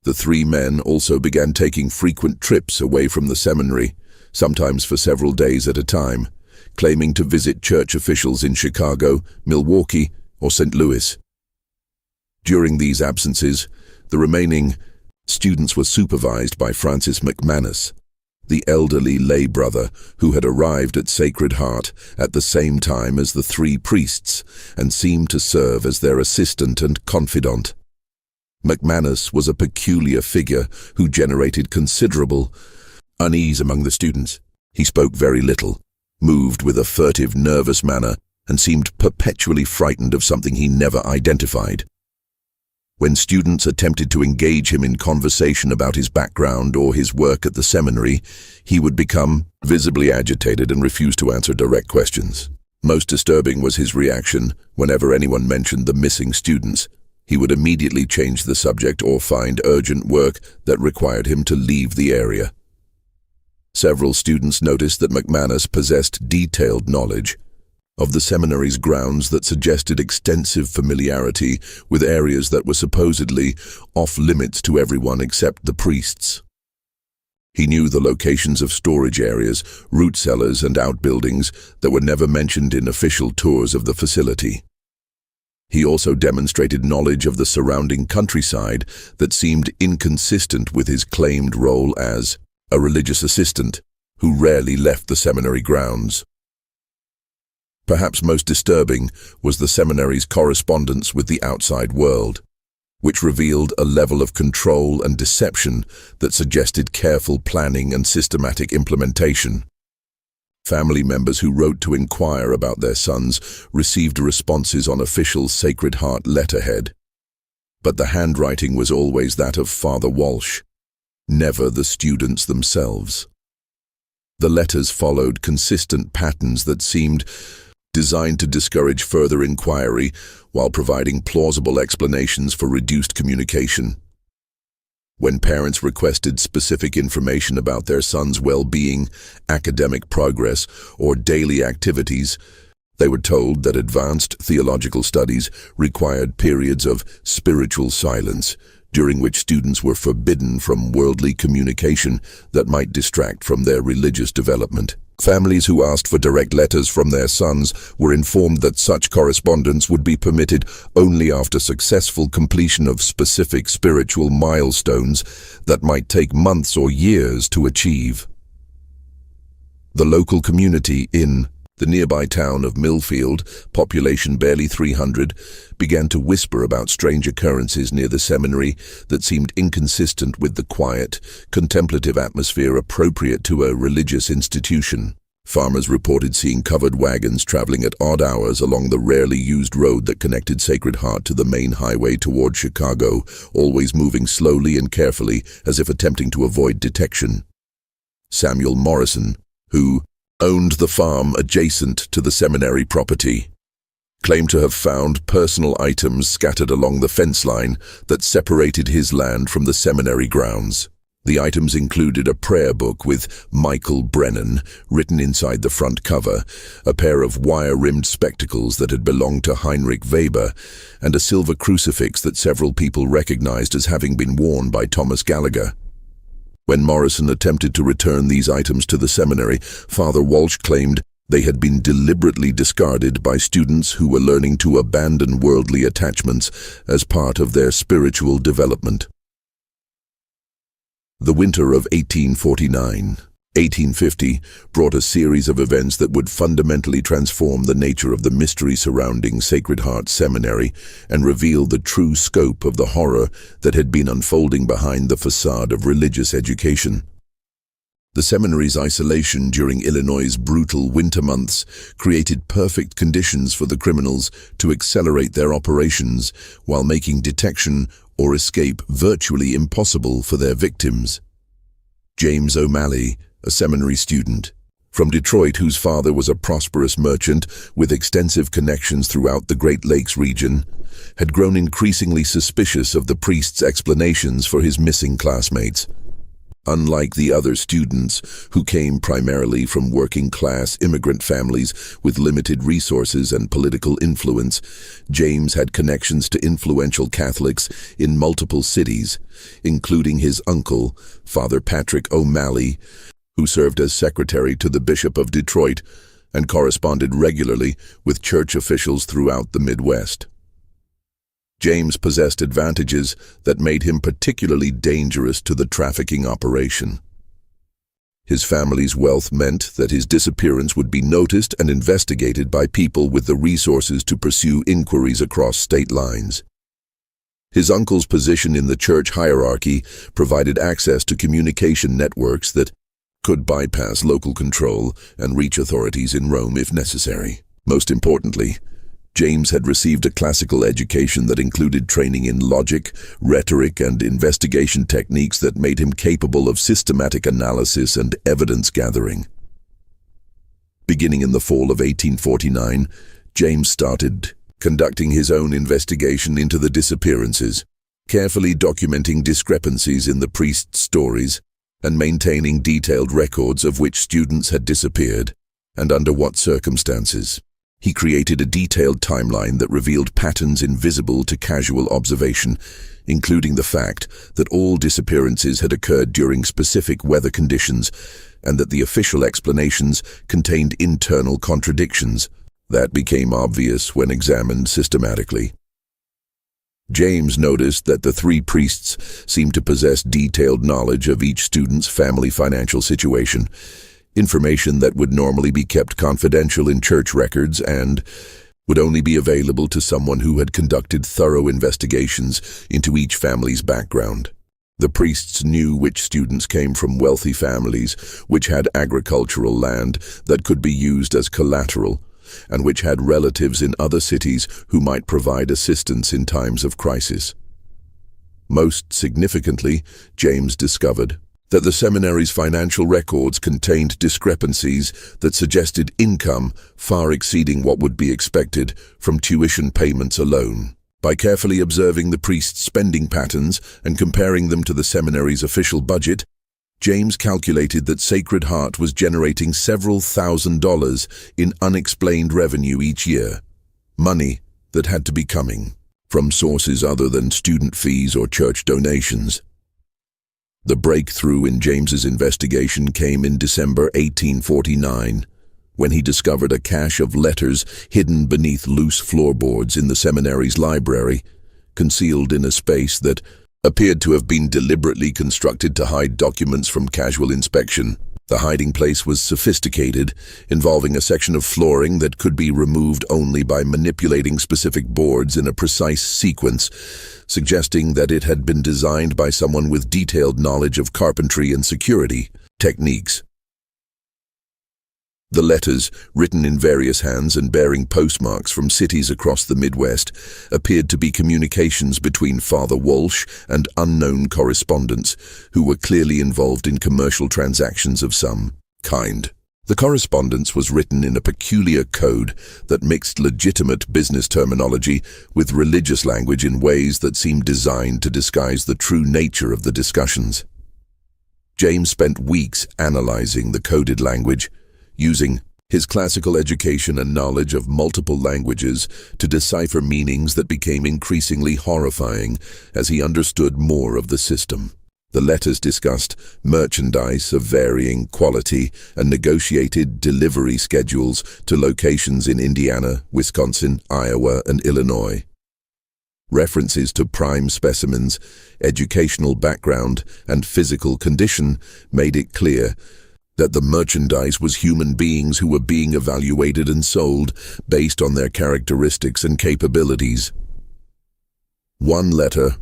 The three men also began taking frequent trips away from the seminary, sometimes for several days at a time, claiming to visit church officials in Chicago, Milwaukee, or St. Louis. During these absences, the remaining students were supervised by Francis McManus, the elderly lay brother who had arrived at Sacred Heart at the same time as the three priests and seemed to serve as their assistant and confidant. McManus was a peculiar figure who generated considerable unease among the students. He spoke very little, moved with a furtive, nervous manner, and seemed perpetually frightened of something he never identified. When students attempted to engage him in conversation about his background or his work at the seminary, he would become visibly agitated and refuse to answer direct questions. Most disturbing was his reaction whenever anyone mentioned the missing students. He would immediately change the subject or find urgent work that required him to leave the area. Several students noticed that McManus possessed detailed knowledge of the seminary's grounds that suggested extensive familiarity with areas that were supposedly off-limits to everyone except the priests. He knew the locations of storage areas, root cellars, and outbuildings that were never mentioned in official tours of the facility. He also demonstrated knowledge of the surrounding countryside that seemed inconsistent with his claimed role as a religious assistant who rarely left the seminary grounds. Perhaps most disturbing was the seminary's correspondence with the outside world, which revealed a level of control and deception that suggested careful planning and systematic implementation. Family members who wrote to inquire about their sons received responses on official Sacred Heart letterhead, but the handwriting was always that of Father Walsh, never the students themselves. The letters followed consistent patterns that seemed designed to discourage further inquiry while providing plausible explanations for reduced communication. When parents requested specific information about their sons' well-being, academic progress, or daily activities, they were told that advanced theological studies required periods of spiritual silence, during which students were forbidden from worldly communication that might distract from their religious development. Families who asked for direct letters from their sons were informed that such correspondence would be permitted only after successful completion of specific spiritual milestones that might take months or years to achieve. The local community in The nearby town of Millfield, population barely 300, began to whisper about strange occurrences near the seminary that seemed inconsistent with the quiet, contemplative atmosphere appropriate to a religious institution. Farmers reported seeing covered wagons traveling at odd hours along the rarely used road that connected Sacred Heart to the main highway toward Chicago, always moving slowly and carefully as if attempting to avoid detection. Samuel Morrison, who owned the farm adjacent to the seminary property, claimed to have found personal items scattered along the fence line that separated his land from the seminary grounds. The items included a prayer book with Michael Brennan written inside the front cover, a pair of wire-rimmed spectacles that had belonged to Heinrich Weber, and a silver crucifix that several people recognized as having been worn by Thomas Gallagher. When Morrison attempted to return these items to the seminary, Father Walsh claimed they had been deliberately discarded by students who were learning to abandon worldly attachments as part of their spiritual development. The winter of 1849-1850 brought a series of events that would fundamentally transform the nature of the mystery surrounding Sacred Heart Seminary and reveal the true scope of the horror that had been unfolding behind the facade of religious education. The seminary's isolation during Illinois' brutal winter months created perfect conditions for the criminals to accelerate their operations while making detection or escape virtually impossible for their victims. James O'Malley, a seminary student from Detroit whose father was a prosperous merchant with extensive connections throughout the Great Lakes region, had grown increasingly suspicious of the priest's explanations for his missing classmates. Unlike the other students, who came primarily from working-class immigrant families with limited resources and political influence, James had connections to influential Catholics in multiple cities, including his uncle, Father Patrick O'Malley, who served as secretary to the Bishop of Detroit and corresponded regularly with church officials throughout the Midwest. James possessed advantages that made him particularly dangerous to the trafficking operation. His family's wealth meant that his disappearance would be noticed and investigated by people with the resources to pursue inquiries across state lines. His uncle's position in the church hierarchy provided access to communication networks that could bypass local control and reach authorities in Rome if necessary. Most importantly, James had received a classical education that included training in logic, rhetoric, and investigation techniques that made him capable of systematic analysis and evidence gathering. Beginning in the fall of 1849, James started conducting his own investigation into the disappearances, carefully documenting discrepancies in the priest's stories, and maintaining detailed records of which students had disappeared and under what circumstances. He created a detailed timeline that revealed patterns invisible to casual observation, including the fact that all disappearances had occurred during specific weather conditions and that the official explanations contained internal contradictions that became obvious when examined systematically. James noticed that the three priests seemed to possess detailed knowledge of each student's family financial situation, information that would normally be kept confidential in church records and would only be available to someone who had conducted thorough investigations into each family's background. The priests knew which students came from wealthy families, which had agricultural land that could be used as collateral, and which had relatives in other cities who might provide assistance in times of crisis. Most significantly, James discovered that the seminary's financial records contained discrepancies that suggested income far exceeding what would be expected from tuition payments alone. By carefully observing the priests' spending patterns and comparing them to the seminary's official budget, James calculated that Sacred Heart was generating several $1,000s in unexplained revenue each year, money that had to be coming from sources other than student fees or church donations. The breakthrough in James's investigation came in December 1849, when he discovered a cache of letters hidden beneath loose floorboards in the seminary's library, concealed in a space that appeared to have been deliberately constructed to hide documents from casual inspection. The hiding place was sophisticated, involving a section of flooring that could be removed only by manipulating specific boards in a precise sequence, suggesting that it had been designed by someone with detailed knowledge of carpentry and security techniques. The letters, written in various hands and bearing postmarks from cities across the Midwest, appeared to be communications between Father Walsh and unknown correspondents who were clearly involved in commercial transactions of some kind. The correspondence was written in a peculiar code that mixed legitimate business terminology with religious language in ways that seemed designed to disguise the true nature of the discussions. James spent weeks analyzing the coded language, using his classical education and knowledge of multiple languages to decipher meanings that became increasingly horrifying as he understood more of the system. The letters discussed merchandise of varying quality and negotiated delivery schedules to locations in Indiana, Wisconsin, Iowa, and Illinois. References to prime specimens, educational background, and physical condition made it clear that the merchandise was human beings who were being evaluated and sold based on their characteristics and capabilities. One letter,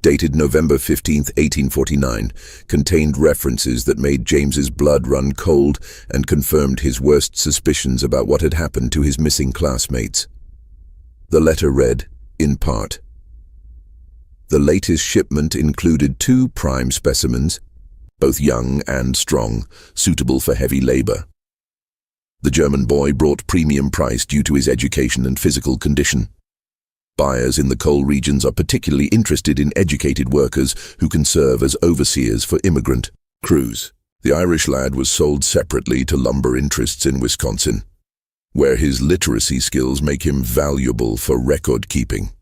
dated November 15, 1849, contained references that made James's blood run cold and confirmed his worst suspicions about what had happened to his missing classmates. The letter read, in part, "The latest shipment included 2 prime specimens, both young and strong, suitable for heavy labor. The German boy brought premium price due to his education and physical condition. Buyers in the coal regions are particularly interested in educated workers who can serve as overseers for immigrant crews." The Irish lad was sold separately to lumber interests in Wisconsin, where his literacy skills make him valuable for record keeping.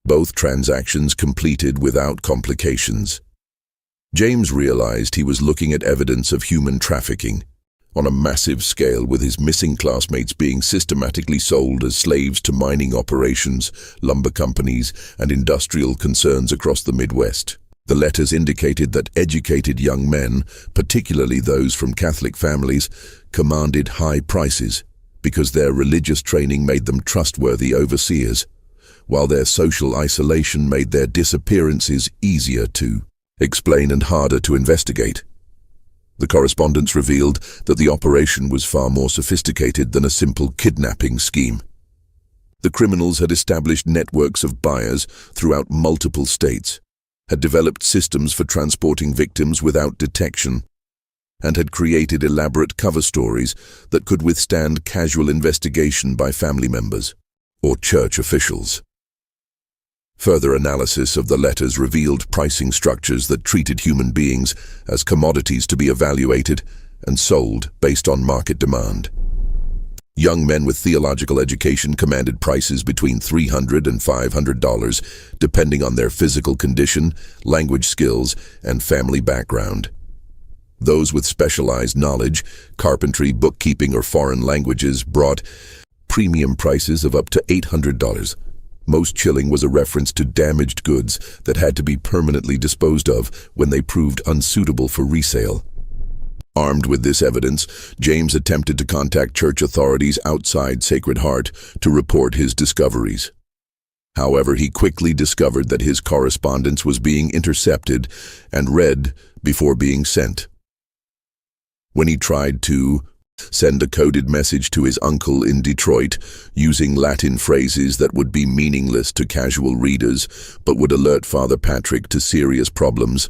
Both transactions completed without complications. James realized he was looking at evidence of human trafficking on a massive scale, with his missing classmates being systematically sold as slaves to mining operations, lumber companies, and industrial concerns across the Midwest. The letters indicated that educated young men, particularly those from Catholic families, commanded high prices because their religious training made them trustworthy overseers, while their social isolation made their disappearances easier to explain and harder to investigate. The correspondence revealed that the operation was far more sophisticated than a simple kidnapping scheme. The criminals had established networks of buyers throughout multiple states, had developed systems for transporting victims without detection, and had created elaborate cover stories that could withstand casual investigation by family members or church officials. Further analysis of the letters revealed pricing structures that treated human beings as commodities to be evaluated and sold based on market demand. Young men with theological education commanded prices between $300 and $500, depending on their physical condition, language skills, and family background. Those with specialized knowledge, carpentry, bookkeeping, or foreign languages brought premium prices of up to $800. Most chilling was a reference to damaged goods that had to be permanently disposed of when they proved unsuitable for resale. Armed with this evidence, James attempted to contact church authorities outside Sacred Heart to report his discoveries. However, he quickly discovered that his correspondence was being intercepted and read before being sent. When he tried to send a coded message to his uncle in Detroit, using Latin phrases that would be meaningless to casual readers but would alert Father Patrick to serious problems,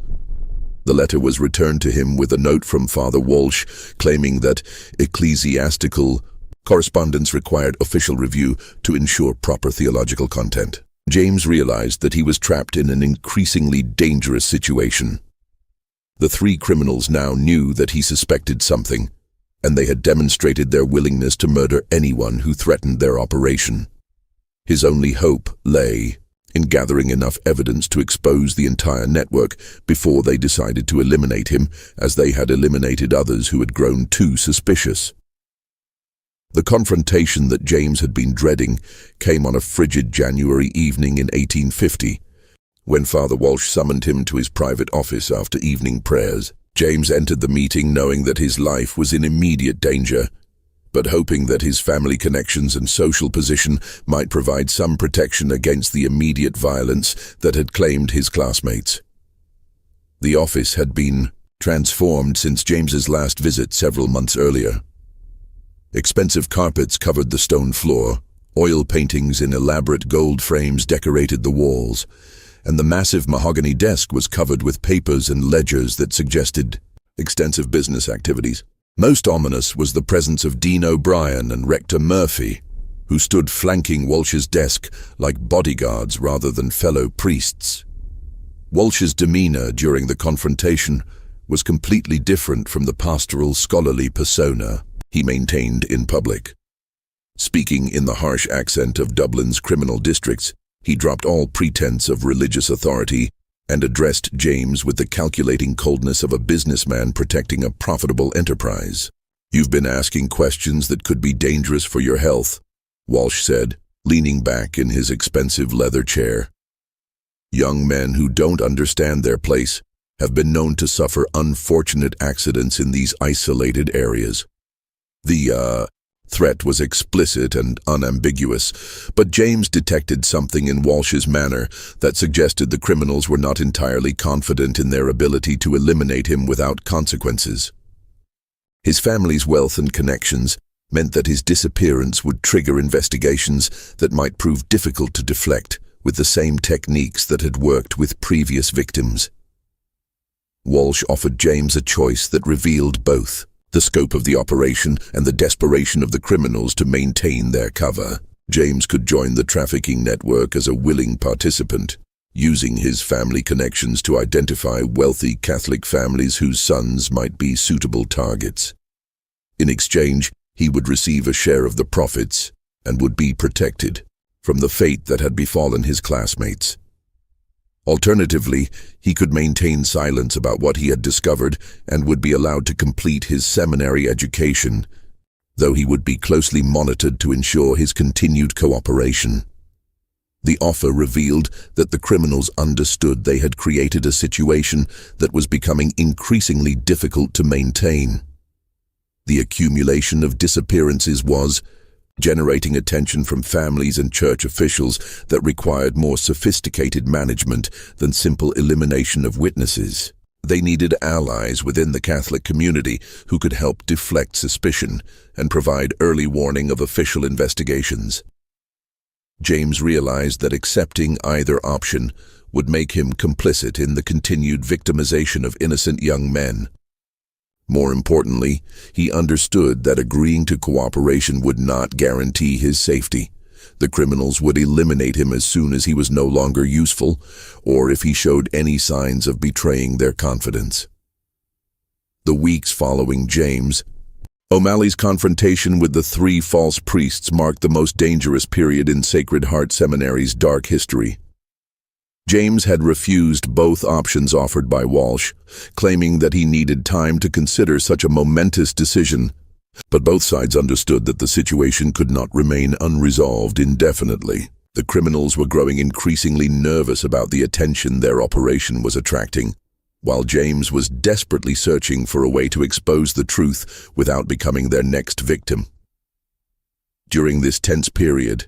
the letter was returned to him with a note from Father Walsh claiming that ecclesiastical correspondence required official review to ensure proper theological content. James realized that he was trapped in an increasingly dangerous situation. The 3 criminals now knew that he suspected something, and they had demonstrated their willingness to murder anyone who threatened their operation. His only hope lay in gathering enough evidence to expose the entire network before they decided to eliminate him, as they had eliminated others who had grown too suspicious. The confrontation that James had been dreading came on a frigid January evening in 1850, when Father Walsh summoned him to his private office after evening prayers. James entered the meeting knowing that his life was in immediate danger, but hoping that his family connections and social position might provide some protection against the immediate violence that had claimed his classmates. The office had been transformed since James's last visit several months earlier. Expensive carpets covered the stone floor, oil paintings in elaborate gold frames decorated the walls, and the massive mahogany desk was covered with papers and ledgers that suggested extensive business activities. Most ominous was the presence of Dean O'Brien and Rector Murphy, who stood flanking Walsh's desk like bodyguards rather than fellow priests. Walsh's demeanor during the confrontation was completely different from the pastoral, scholarly persona he maintained in public. Speaking in the harsh accent of Dublin's criminal districts, he dropped all pretense of religious authority and addressed James with the calculating coldness of a businessman protecting a profitable enterprise. "You've been asking questions that could be dangerous for your health," Walsh said, leaning back in his expensive leather chair. "Young men who don't understand their place have been known to suffer unfortunate accidents in these isolated areas." The threat was explicit and unambiguous, but James detected something in Walsh's manner that suggested the criminals were not entirely confident in their ability to eliminate him without consequences. His family's wealth and connections meant that his disappearance would trigger investigations that might prove difficult to deflect with the same techniques that had worked with previous victims. Walsh offered James a choice that revealed both the scope of the operation and the desperation of the criminals to maintain their cover. James could join the trafficking network as a willing participant, using his family connections to identify wealthy Catholic families whose sons might be suitable targets. In exchange, he would receive a share of the profits and would be protected from the fate that had befallen his classmates. Alternatively, he could maintain silence about what he had discovered and would be allowed to complete his seminary education, though he would be closely monitored to ensure his continued cooperation. The offer revealed that the criminals understood they had created a situation that was becoming increasingly difficult to maintain. The accumulation of disappearances was generating attention from families and church officials that required more sophisticated management than simple elimination of witnesses. They needed allies within the Catholic community who could help deflect suspicion and provide early warning of official investigations. James realized that accepting either option would make him complicit in the continued victimization of innocent young men. More importantly, he understood that agreeing to cooperation would not guarantee his safety. The criminals would eliminate him as soon as he was no longer useful, or if he showed any signs of betraying their confidence. The weeks following James O'Malley's confrontation with the 3 false priests marked the most dangerous period in Sacred Heart Seminary's dark history. James had refused both options offered by Walsh, claiming that he needed time to consider such a momentous decision, but both sides understood that the situation could not remain unresolved indefinitely. The criminals were growing increasingly nervous about the attention their operation was attracting, while James was desperately searching for a way to expose the truth without becoming their next victim. During this tense period,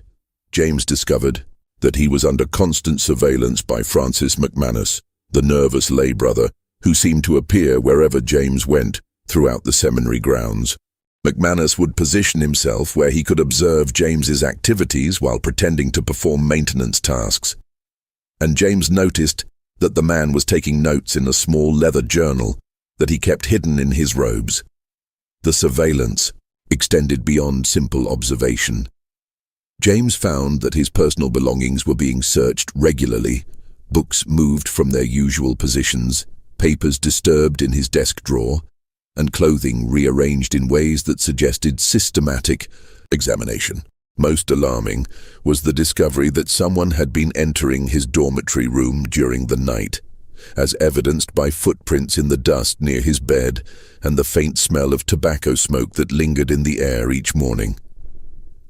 James discovered that he was under constant surveillance by Francis McManus, the nervous lay brother, who seemed to appear wherever James went throughout the seminary grounds. McManus would position himself where he could observe James's activities while pretending to perform maintenance tasks. And James noticed that the man was taking notes in a small leather journal that he kept hidden in his robes. The surveillance extended beyond simple observation. James found that his personal belongings were being searched regularly, books moved from their usual positions, papers disturbed in his desk drawer, and clothing rearranged in ways that suggested systematic examination. Most alarming was the discovery that someone had been entering his dormitory room during the night, as evidenced by footprints in the dust near his bed and the faint smell of tobacco smoke that lingered in the air each morning.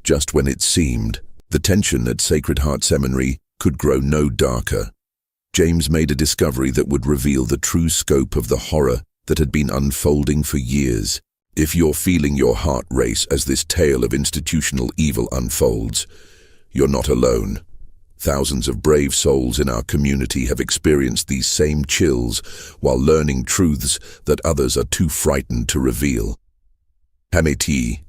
Just when it seemed the tension at Sacred Heart Seminary could grow no darker, James made a discovery that would reveal the true scope of the horror that had been unfolding for years. If you're feeling your heart race as this tale of institutional evil unfolds, you're not alone. Thousands of brave souls in our community have experienced these same chills while learning truths that others are too frightened to reveal. Hameti,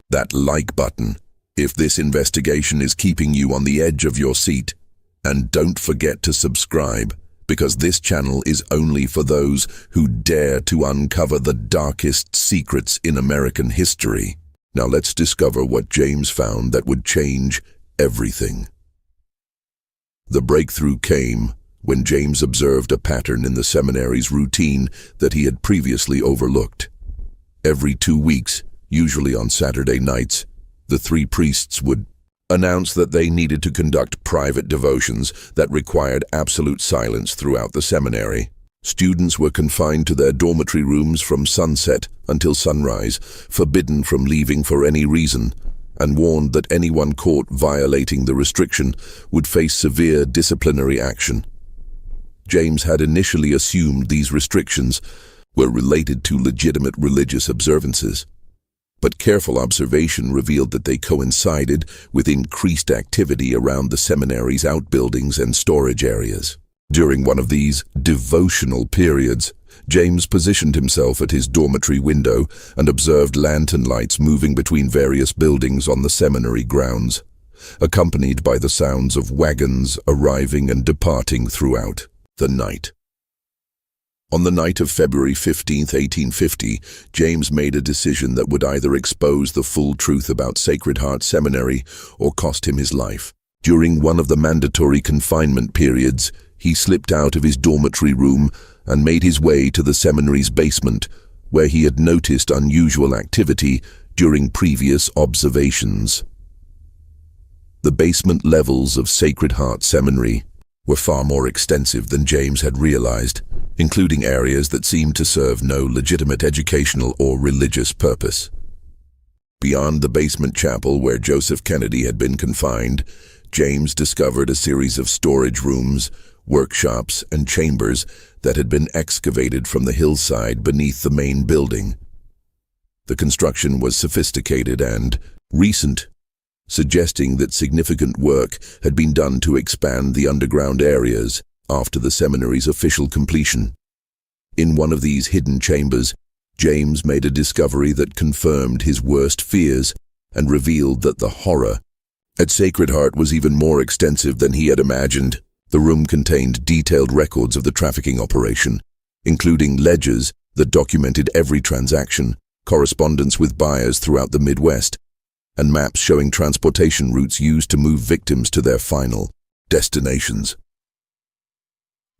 that like button, if this investigation is keeping you on the edge of your seat. And don't forget to subscribe, because this channel is only for those who dare to uncover the darkest secrets in American history. Now let's discover what James found that would change everything. The breakthrough came when James observed a pattern in the seminary's routine that he had previously overlooked. Every 2 weeks, usually on Saturday nights, the 3 priests would announce that they needed to conduct private devotions that required absolute silence throughout the seminary. Students were confined to their dormitory rooms from sunset until sunrise, forbidden from leaving for any reason, and warned that anyone caught violating the restriction would face severe disciplinary action. James had initially assumed these restrictions were related to legitimate religious observances, but careful observation revealed that they coincided with increased activity around the seminary's outbuildings and storage areas. During one of these devotional periods, James positioned himself at his dormitory window and observed lantern lights moving between various buildings on the seminary grounds, accompanied by the sounds of wagons arriving and departing throughout the night. On the night of February 15, 1850, James made a decision that would either expose the full truth about Sacred Heart Seminary or cost him his life. During one of the mandatory confinement periods, he slipped out of his dormitory room and made his way to the seminary's basement, where he had noticed unusual activity during previous observations. The basement levels of Sacred Heart Seminary were far more extensive than James had realized, including areas that seemed to serve no legitimate educational or religious purpose. Beyond the basement chapel where Joseph Kennedy had been confined, James discovered a series of storage rooms, workshops, and chambers that had been excavated from the hillside beneath the main building. The construction was sophisticated and recent, suggesting that significant work had been done to expand the underground areas after the seminary's official completion. In one of these hidden chambers, James made a discovery that confirmed his worst fears and revealed that the horror at Sacred Heart was even more extensive than he had imagined. The room contained detailed records of the trafficking operation, including ledgers that documented every transaction, correspondence with buyers throughout the Midwest, and maps showing transportation routes used to move victims to their final destinations.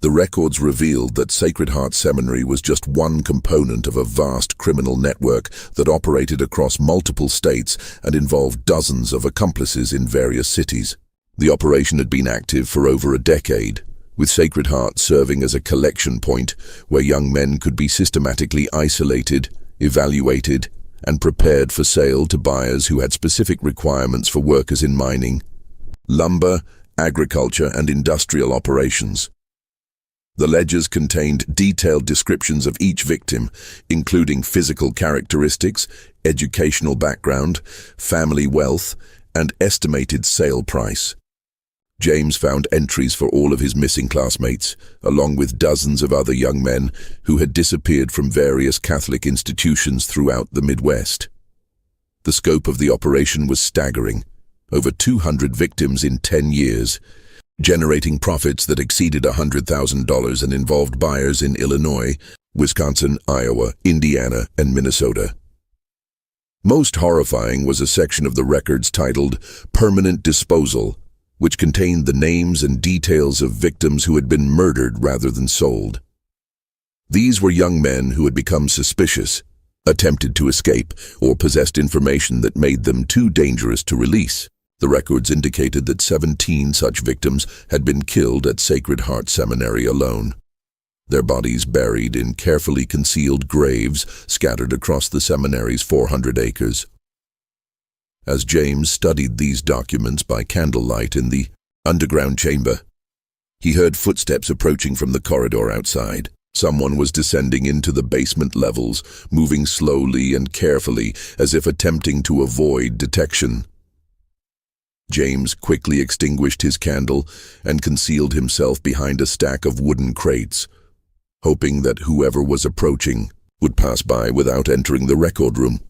The records revealed that Sacred Heart Seminary was just one component of a vast criminal network that operated across multiple states and involved dozens of accomplices in various cities. The operation had been active for over a decade, with Sacred Heart serving as a collection point where young men could be systematically isolated, evaluated, and prepared for sale to buyers who had specific requirements for workers in mining, lumber, agriculture, and industrial operations. The ledgers contained detailed descriptions of each victim, including physical characteristics, educational background, family wealth, and estimated sale price. James found entries for all of his missing classmates, along with dozens of other young men who had disappeared from various Catholic institutions throughout the Midwest. The scope of the operation was staggering, over 200 victims in 10 years, generating profits that exceeded $100,000 and involved buyers in Illinois, Wisconsin, Iowa, Indiana, and Minnesota. Most horrifying was a section of the records titled Permanent Disposal, which contained the names and details of victims who had been murdered rather than sold. These were young men who had become suspicious, attempted to escape, or possessed information that made them too dangerous to release. The records indicated that 17 such victims had been killed at Sacred Heart Seminary alone, their bodies buried in carefully concealed graves scattered across the seminary's 400 acres. As James studied these documents by candlelight in the underground chamber, he heard footsteps approaching from the corridor outside. Someone was descending into the basement levels, moving slowly and carefully, as if attempting to avoid detection. James quickly extinguished his candle and concealed himself behind a stack of wooden crates, hoping that whoever was approaching would pass by without entering the record room.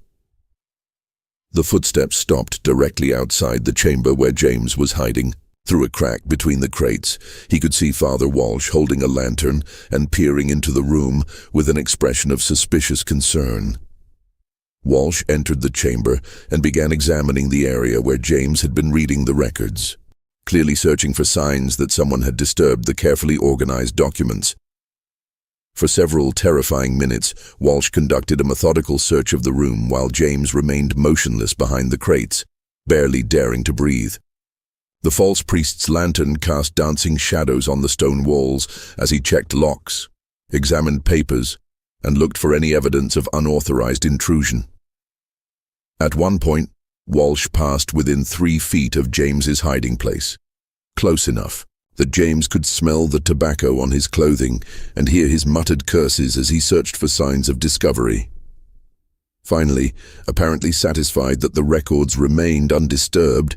The footsteps stopped directly outside the chamber where James was hiding. Through a crack between the crates, he could see Father Walsh holding a lantern and peering into the room with an expression of suspicious concern. Walsh entered the chamber and began examining the area where James had been reading the records, clearly searching for signs that someone had disturbed the carefully organized documents. For several terrifying minutes, Walsh conducted a methodical search of the room while James remained motionless behind the crates, barely daring to breathe. The false priest's lantern cast dancing shadows on the stone walls as he checked locks, examined papers, and looked for any evidence of unauthorized intrusion. At one point, Walsh passed within 3 feet of James's hiding place, close enough that James could smell the tobacco on his clothing and hear his muttered curses as he searched for signs of discovery. Finally, apparently satisfied that the records remained undisturbed,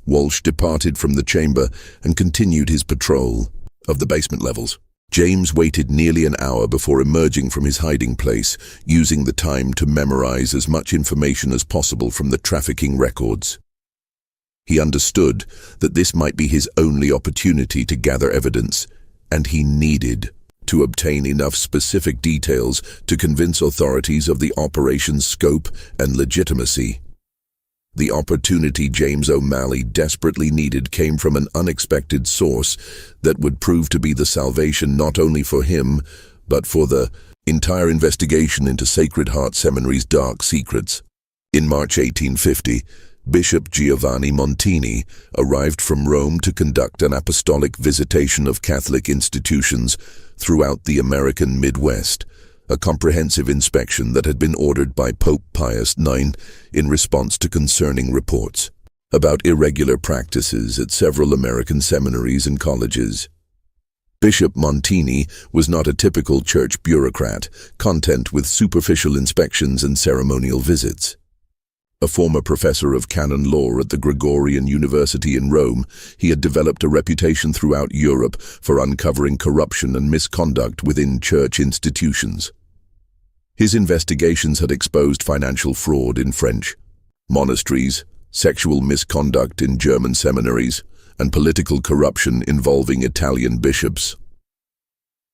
Walsh departed from the chamber and continued his patrol of the basement levels. James waited nearly an hour before emerging from his hiding place, using the time to memorize as much information as possible from the trafficking records. He understood that this might be his only opportunity to gather evidence, and he needed to obtain enough specific details to convince authorities of the operation's scope and legitimacy. The opportunity James O'Malley desperately needed came from an unexpected source that would prove to be the salvation not only for him, but for the entire investigation into Sacred Heart Seminary's dark secrets. In March 1850, Bishop Giovanni Montini arrived from Rome to conduct an apostolic visitation of Catholic institutions throughout the American Midwest, a comprehensive inspection that had been ordered by Pope Pius IX in response to concerning reports about irregular practices at several American seminaries and colleges. Bishop Montini was not a typical church bureaucrat, content with superficial inspections and ceremonial visits. A former professor of canon law at the Gregorian University in Rome, he had developed a reputation throughout Europe for uncovering corruption and misconduct within church institutions. His investigations had exposed financial fraud in French monasteries, sexual misconduct in German seminaries, and political corruption involving Italian bishops.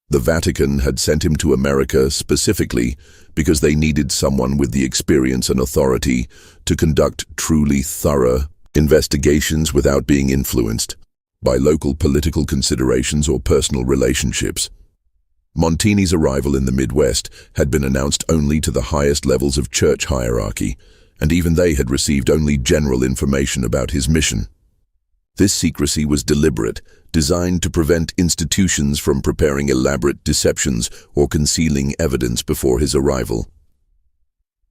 The Vatican had sent him to America specifically because they needed someone with the experience and authority to conduct truly thorough investigations without being influenced by local political considerations or personal relationships. Montini's arrival in the Midwest had been announced only to the highest levels of church hierarchy, and even they had received only general information about his mission. This secrecy was deliberate, designed to prevent institutions from preparing elaborate deceptions or concealing evidence before his arrival.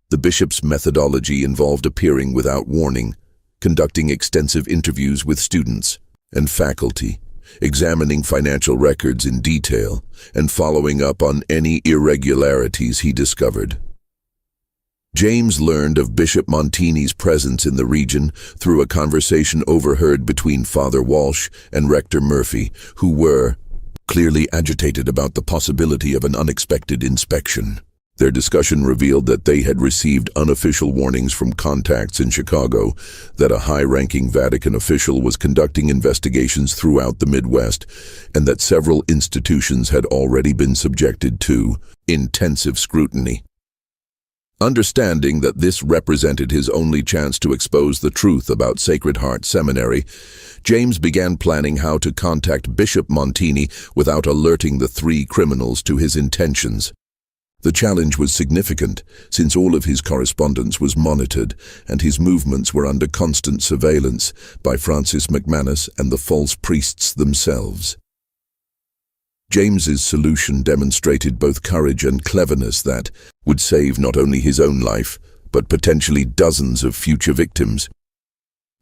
The bishop's methodology involved appearing without warning, conducting extensive interviews with students and faculty, examining financial records in detail, and following up on any irregularities he discovered. James learned of Bishop Montini's presence in the region through a conversation overheard between Father Walsh and Rector Murphy, who were clearly agitated about the possibility of an unexpected inspection. Their discussion revealed that they had received unofficial warnings from contacts in Chicago that a high-ranking Vatican official was conducting investigations throughout the Midwest, and that several institutions had already been subjected to intensive scrutiny. Understanding that this represented his only chance to expose the truth about Sacred Heart Seminary, James began planning how to contact Bishop Montini without alerting the 3 criminals to his intentions. The challenge was significant, since all of his correspondence was monitored and his movements were under constant surveillance by Francis McManus and the false priests themselves. James's solution demonstrated both courage and cleverness that would save not only his own life, but potentially dozens of future victims.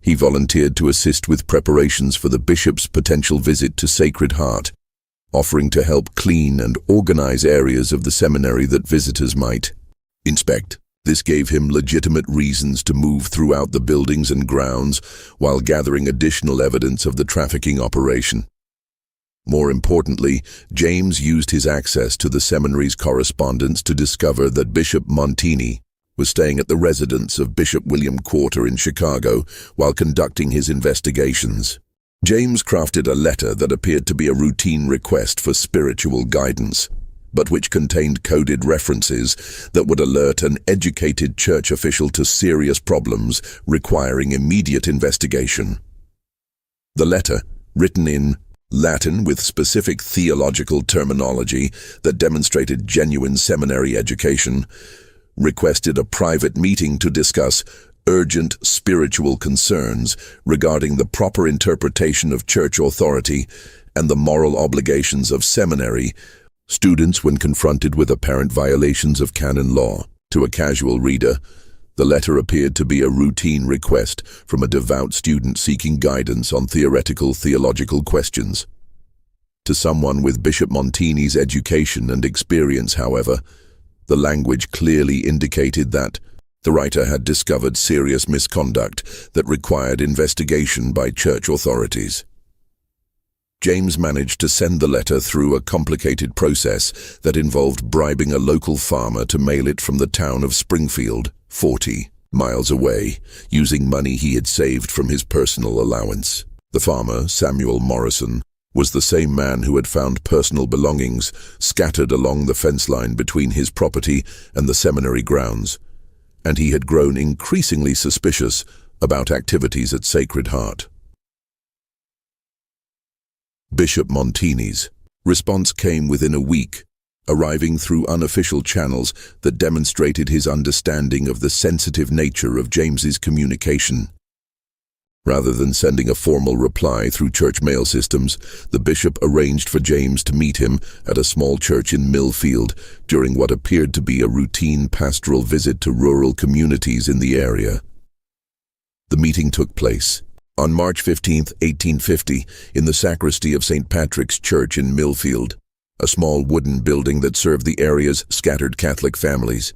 He volunteered to assist with preparations for the bishop's potential visit to Sacred Heart, offering to help clean and organize areas of the seminary that visitors might inspect. This gave him legitimate reasons to move throughout the buildings and grounds while gathering additional evidence of the trafficking operation. More importantly, James used his access to the seminary's correspondence to discover that Bishop Montini was staying at the residence of Bishop William Quarter in Chicago while conducting his investigations. James crafted a letter that appeared to be a routine request for spiritual guidance, but which contained coded references that would alert an educated church official to serious problems requiring immediate investigation. The letter, written in Latin with specific theological terminology that demonstrated genuine seminary education, requested a private meeting to discuss urgent spiritual concerns regarding the proper interpretation of church authority and the moral obligations of seminary students when confronted with apparent violations of canon law. To a casual reader, the letter appeared to be a routine request from a devout student seeking guidance on theological questions. To someone with Bishop Montini's education and experience, however, the language clearly indicated that the writer had discovered serious misconduct that required investigation by church authorities. James managed to send the letter through a complicated process that involved bribing a local farmer to mail it from the town of Springfield, 40 miles away, using money he had saved from his personal allowance. The farmer, Samuel Morrison, was the same man who had found personal belongings scattered along the fence line between his property and the seminary grounds, and he had grown increasingly suspicious about activities at Sacred Heart. Bishop Montini's response came within a week, arriving through unofficial channels that demonstrated his understanding of the sensitive nature of James's communication. Rather than sending a formal reply through church mail systems, the bishop arranged for James to meet him at a small church in Millfield during what appeared to be a routine pastoral visit to rural communities in the area. The meeting took place on March 15, 1850, in the sacristy of St. Patrick's Church in Millfield, a small wooden building that served the area's scattered Catholic families.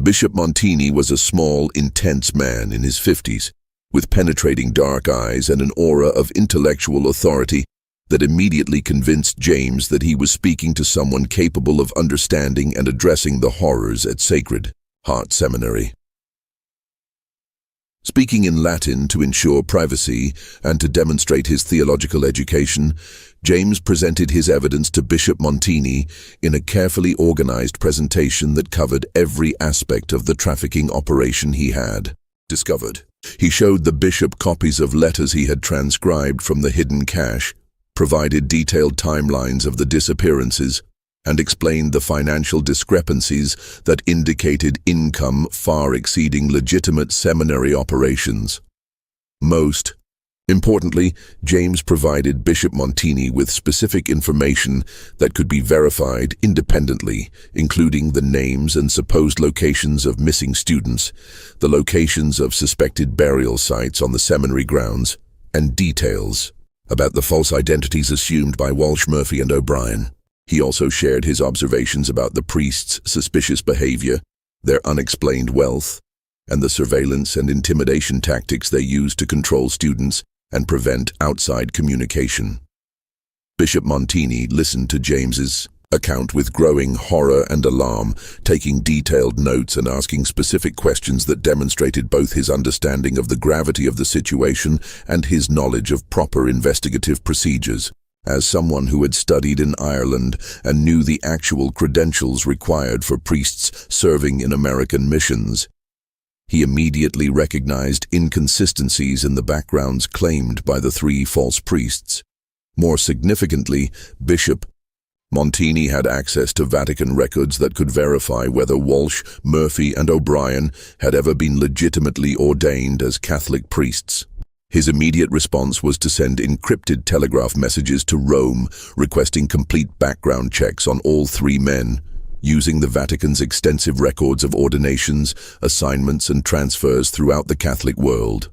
Bishop Montini was a small, intense man in his 50s, with penetrating dark eyes and an aura of intellectual authority that immediately convinced James that he was speaking to someone capable of understanding and addressing the horrors at Sacred Heart Seminary. Speaking in Latin to ensure privacy and to demonstrate his theological education, James presented his evidence to Bishop Montini in a carefully organized presentation that covered every aspect of the trafficking operation he had discovered. He showed the bishop copies of letters he had transcribed from the hidden cache, provided detailed timelines of the disappearances, and explained the financial discrepancies that indicated income far exceeding legitimate seminary operations. Most importantly, James provided Bishop Montini with specific information that could be verified independently, including the names and supposed locations of missing students, the locations of suspected burial sites on the seminary grounds, and details about the false identities assumed by Walsh, Murphy, and O'Brien. He also shared his observations about the priests' suspicious behavior, their unexplained wealth, and the surveillance and intimidation tactics they used to control students and prevent outside communication. Bishop Montini listened to James's account with growing horror and alarm, taking detailed notes and asking specific questions that demonstrated both his understanding of the gravity of the situation and his knowledge of proper investigative procedures. As someone who had studied in Ireland and knew the actual credentials required for priests serving in American missions, he immediately recognized inconsistencies in the backgrounds claimed by the three false priests. More significantly, Bishop Montini had access to Vatican records that could verify whether Walsh, Murphy, and O'Brien had ever been legitimately ordained as Catholic priests. His immediate response was to send encrypted telegraph messages to Rome requesting complete background checks on all three men, using the Vatican's extensive records of ordinations, assignments, and transfers throughout the Catholic world.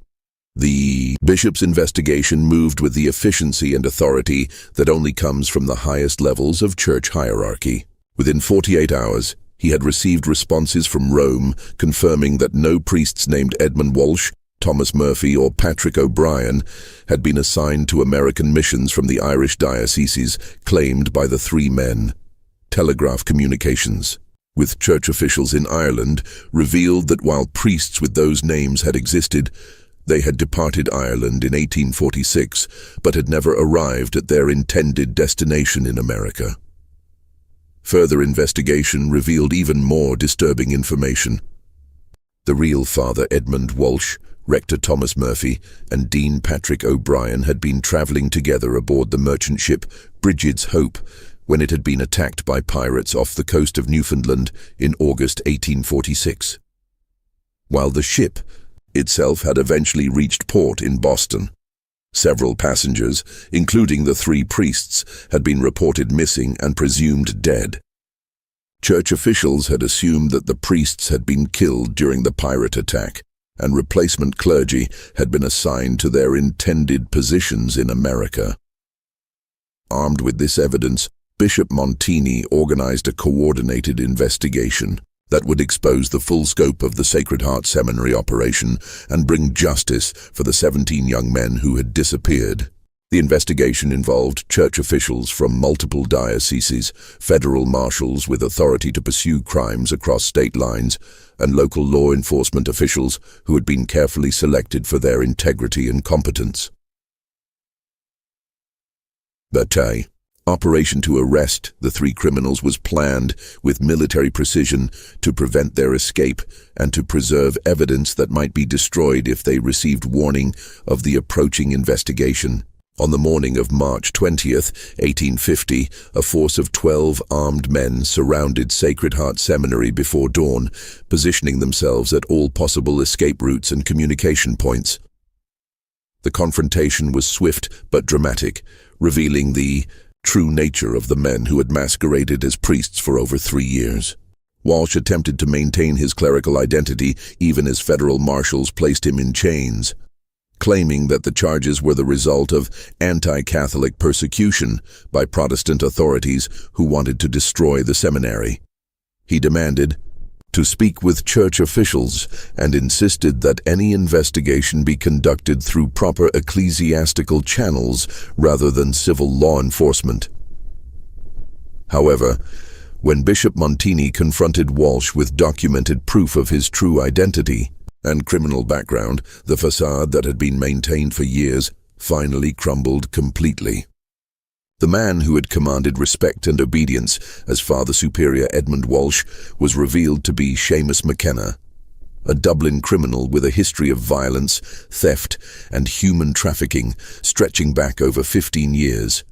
The bishop's investigation moved with the efficiency and authority that only comes from the highest levels of church hierarchy. Within 48 hours, he had received responses from Rome confirming that no priests named Edmund Walsh, Thomas Murphy, or Patrick O'Brien had been assigned to American missions from the Irish dioceses claimed by the three men. Telegraph communications with church officials in Ireland revealed that while priests with those names had existed, they had departed Ireland in 1846 but had never arrived at their intended destination in America. Further investigation revealed even more disturbing information. The real Father Edmund Walsh, Rector Thomas Murphy, and Dean Patrick O'Brien had been traveling together aboard the merchant ship Brigid's Hope when it had been attacked by pirates off the coast of Newfoundland in August 1846. While the ship itself had eventually reached port in Boston, several passengers, including the three priests, had been reported missing and presumed dead. Church officials had assumed that the priests had been killed during the pirate attack, and replacement clergy had been assigned to their intended positions in America. Armed with this evidence, Bishop Montini organized a coordinated investigation that would expose the full scope of the Sacred Heart Seminary operation and bring justice for the 17 young men who had disappeared. The investigation involved church officials from multiple dioceses, federal marshals with authority to pursue crimes across state lines, and local law enforcement officials who had been carefully selected for their integrity and competence. The operation to arrest the three criminals was planned with military precision to prevent their escape and to preserve evidence that might be destroyed if they received warning of the approaching investigation. On the morning of March 20th, 1850, a force of 12 armed men surrounded Sacred Heart Seminary before dawn, positioning themselves at all possible escape routes and communication points. The confrontation was swift but dramatic, revealing the true nature of the men who had masqueraded as priests for over 3 years. Walsh attempted to maintain his clerical identity even as federal marshals placed him in chains, claiming that the charges were the result of anti-Catholic persecution by Protestant authorities who wanted to destroy the seminary. He demanded to speak with church officials and insisted that any investigation be conducted through proper ecclesiastical channels rather than civil law enforcement. However, when Bishop Montini confronted Walsh with documented proof of his true identity and criminal background, the facade that had been maintained for years finally crumbled completely. The man who had commanded respect and obedience as Father Superior Edmund Walsh was revealed to be Seamus McKenna, a Dublin criminal with a history of violence, theft, and human trafficking stretching back over 15 years.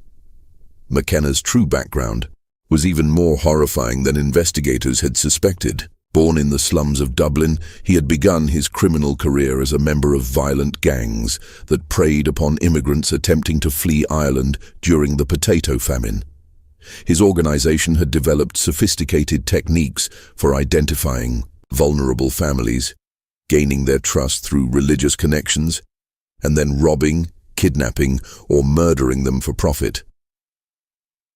McKenna's true background was even more horrifying than investigators had suspected. Born in the slums of Dublin, he had begun his criminal career as a member of violent gangs that preyed upon immigrants attempting to flee Ireland during the potato famine. His organization had developed sophisticated techniques for identifying vulnerable families, gaining their trust through religious connections, and then robbing, kidnapping, or murdering them for profit.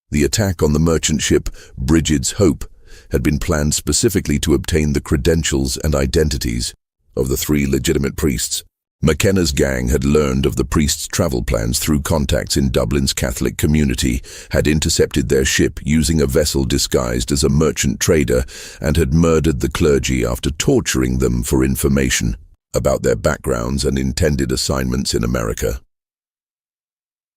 The attack on the merchant ship Brigid's Hope had been planned specifically to obtain the credentials and identities of the three legitimate priests. McKenna's gang had learned of the priests' travel plans through contacts in Dublin's Catholic community, had intercepted their ship using a vessel disguised as a merchant trader, and had murdered the clergy after torturing them for information about their backgrounds and intended assignments in America.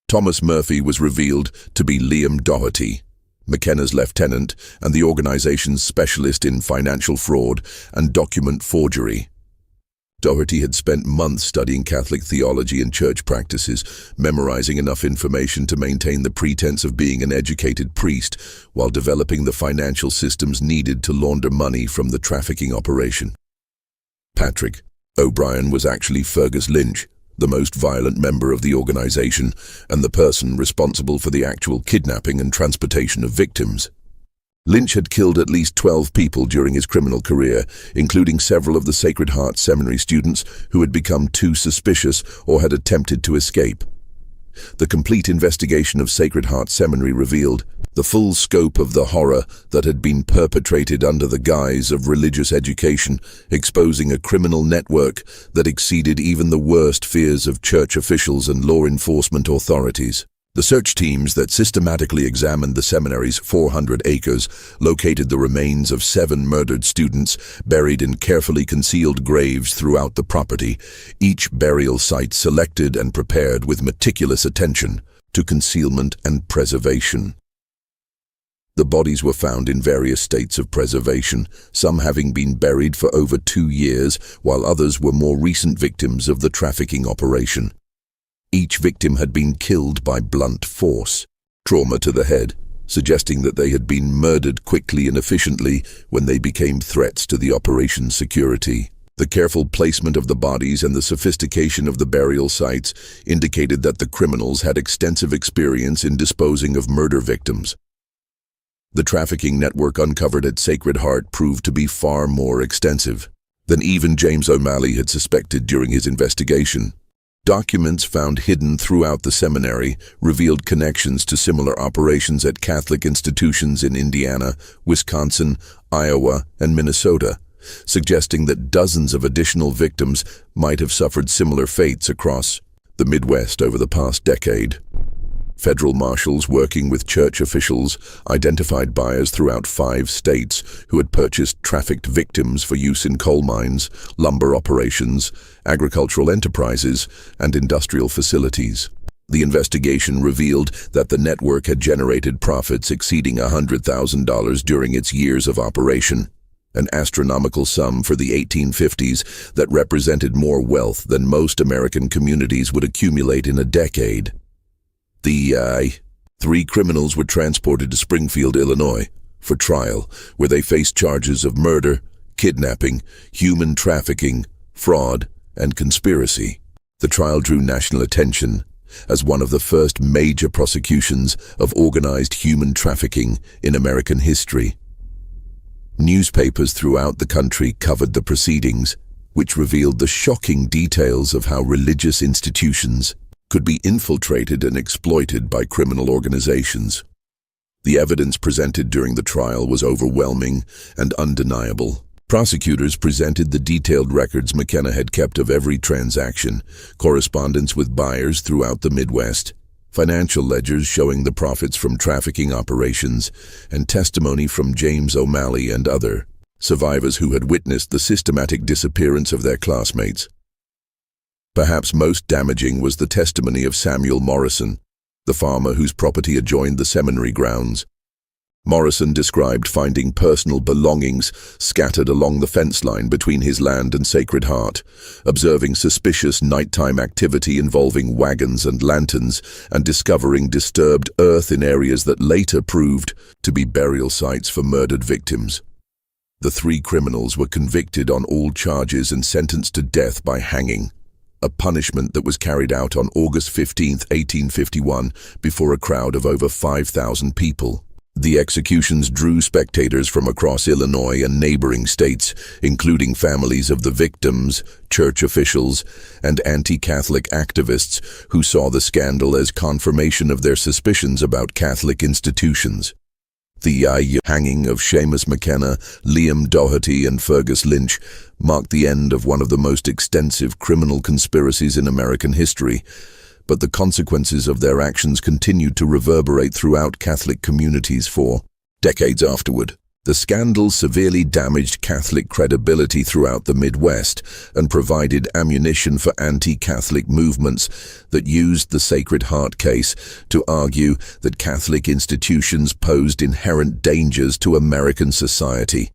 Thomas Murphy was revealed to be Liam Doherty, McKenna's lieutenant and the organization's specialist in financial fraud and document forgery. Doherty had spent months studying Catholic theology and church practices, memorizing enough information to maintain the pretense of being an educated priest while developing the financial systems needed to launder money from the trafficking operation. Patrick O'Brien was actually Fergus Lynch, the most violent member of the organization and the person responsible for the actual kidnapping and transportation of victims. Lynch had killed at least 12 people during his criminal career, including several of the Sacred Heart Seminary students who had become too suspicious or had attempted to escape. The complete investigation of Sacred Heart Seminary revealed the full scope of the horror that had been perpetrated under the guise of religious education, exposing a criminal network that exceeded even the worst fears of church officials and law enforcement authorities. The search teams that systematically examined the seminary's 400 acres located the remains of 7 murdered students buried in carefully concealed graves throughout the property, each burial site selected and prepared with meticulous attention to concealment and preservation. The bodies were found in various states of preservation, some having been buried for over 2 years, while others were more recent victims of the trafficking operation. Each victim had been killed by blunt force, trauma to the head, suggesting that they had been murdered quickly and efficiently when they became threats to the operation's security. The careful placement of the bodies and the sophistication of the burial sites indicated that the criminals had extensive experience in disposing of murder victims. The trafficking network uncovered at Sacred Heart proved to be far more extensive than even James O'Malley had suspected during his investigation. Documents found hidden throughout the seminary revealed connections to similar operations at Catholic institutions in Indiana, Wisconsin, Iowa, and Minnesota, suggesting that dozens of additional victims might have suffered similar fates across the Midwest over the past decade. Federal marshals working with church officials identified buyers throughout 5 states who had purchased trafficked victims for use in coal mines, lumber operations, agricultural enterprises, and industrial facilities. The investigation revealed that the network had generated profits exceeding $100,000 during its years of operation, an astronomical sum for the 1850s that represented more wealth than most American communities would accumulate in a decade. The 3 criminals were transported to Springfield, Illinois, for trial, where they faced charges of murder, kidnapping, human trafficking, fraud, and conspiracy. The trial drew national attention as one of the first major prosecutions of organized human trafficking in American history. Newspapers throughout the country covered the proceedings, which revealed the shocking details of how religious institutions could be infiltrated and exploited by criminal organizations. The evidence presented during the trial was overwhelming and undeniable. Prosecutors presented the detailed records McKenna had kept of every transaction, correspondence with buyers throughout the Midwest, financial ledgers showing the profits from trafficking operations, and testimony from James O'Malley and other survivors who had witnessed the systematic disappearance of their classmates. Perhaps most damaging was the testimony of Samuel Morrison, the farmer whose property adjoined the seminary grounds. Morrison described finding personal belongings scattered along the fence line between his land and Sacred Heart, observing suspicious nighttime activity involving wagons and lanterns, and discovering disturbed earth in areas that later proved to be burial sites for murdered victims. The 3 criminals were convicted on all charges and sentenced to death by hanging, a punishment that was carried out on August 15, 1851, before a crowd of over 5,000 people. The executions drew spectators from across Illinois and neighboring states, including families of the victims, church officials, and anti-Catholic activists who saw the scandal as confirmation of their suspicions about Catholic institutions. The hanging of Seamus McKenna, Liam Doherty, and Fergus Lynch marked the end of one of the most extensive criminal conspiracies in American history, but the consequences of their actions continued to reverberate throughout Catholic communities for decades afterward. The scandal severely damaged Catholic credibility throughout the Midwest and provided ammunition for anti-Catholic movements that used the Sacred Heart case to argue that Catholic institutions posed inherent dangers to American society.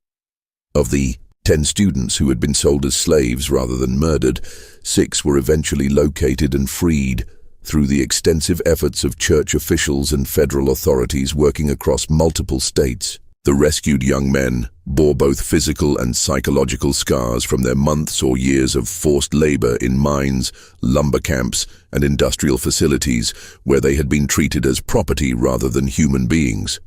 Of the 10 students who had been sold as slaves rather than murdered, 6 were eventually located and freed through the extensive efforts of church officials and federal authorities working across multiple states. The rescued young men bore both physical and psychological scars from their months or years of forced labor in mines, lumber camps, and industrial facilities where they had been treated as property rather than human beings.